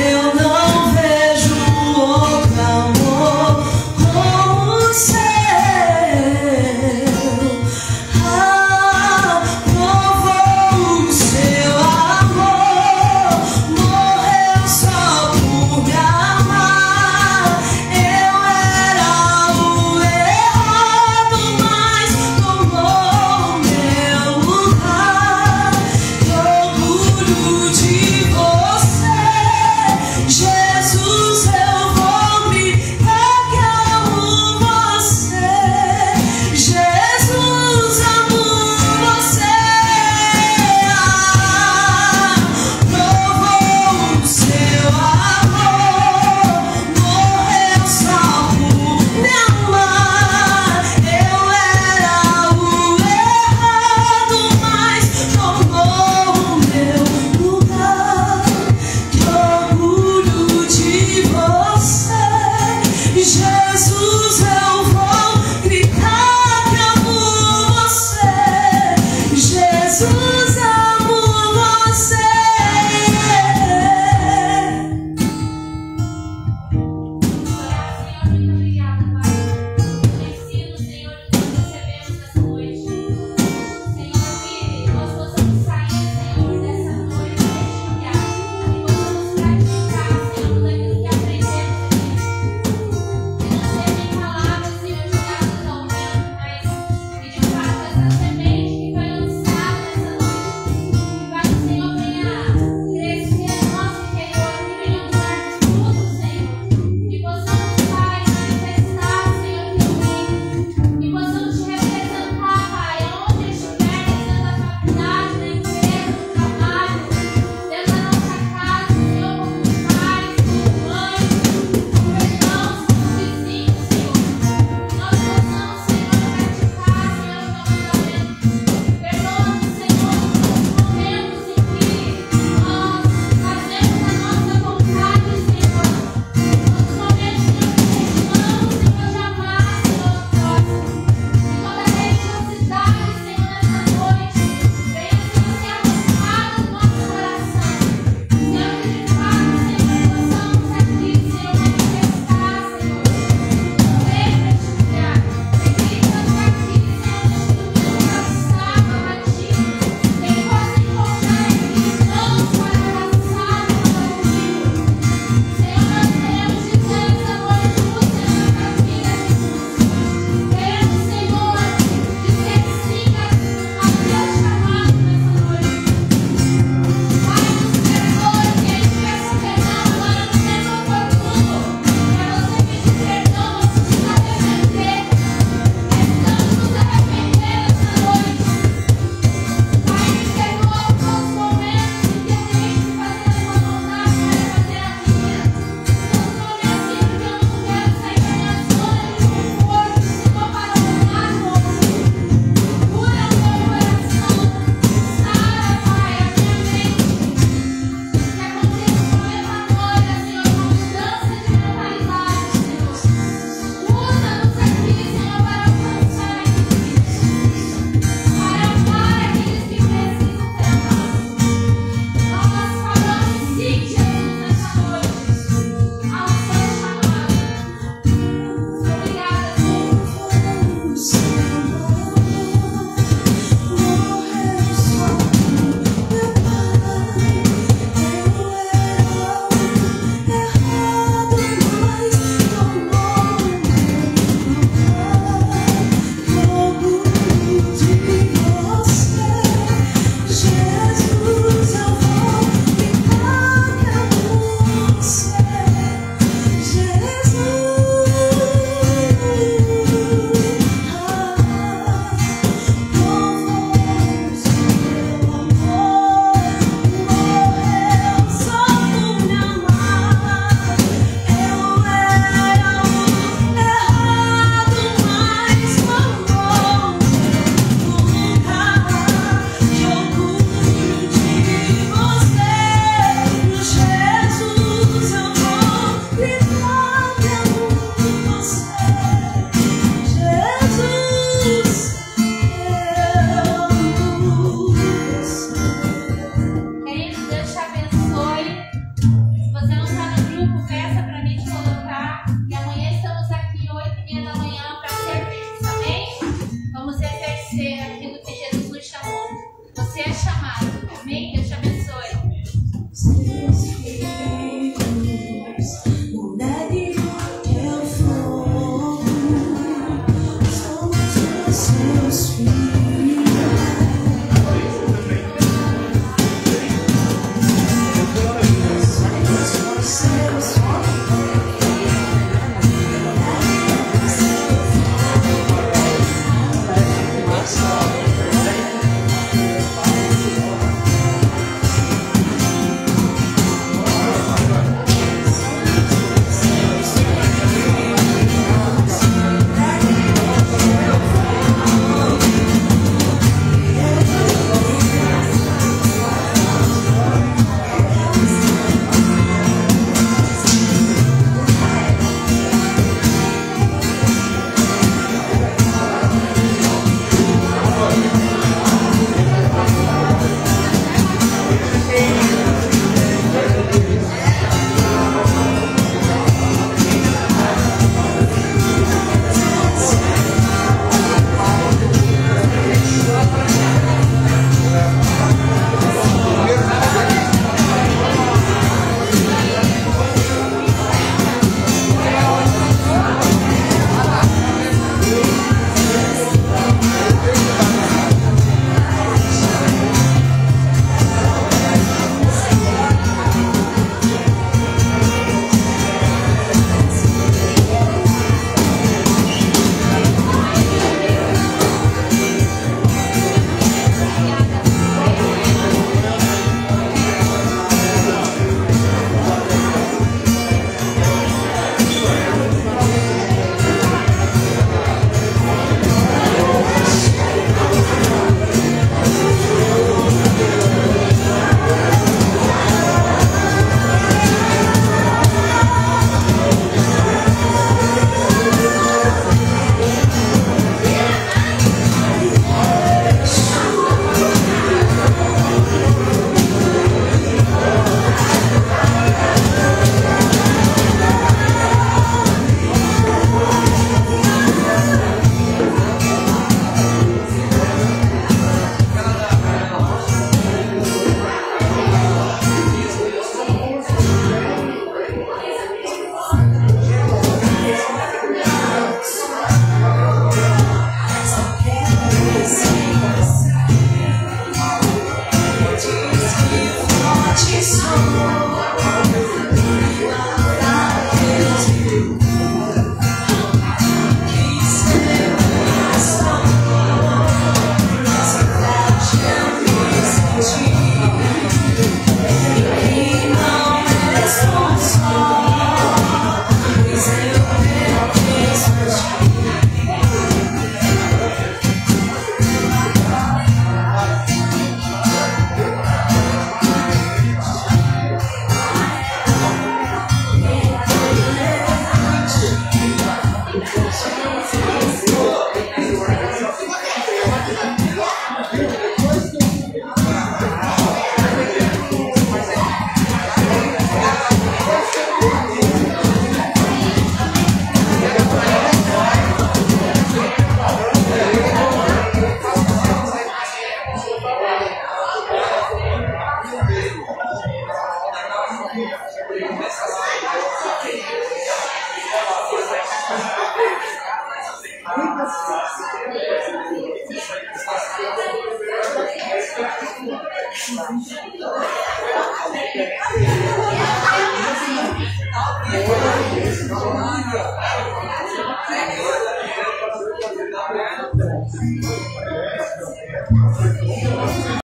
Eu não Jesus, eu vou gritar que amo você. Jesus, amo você. Nós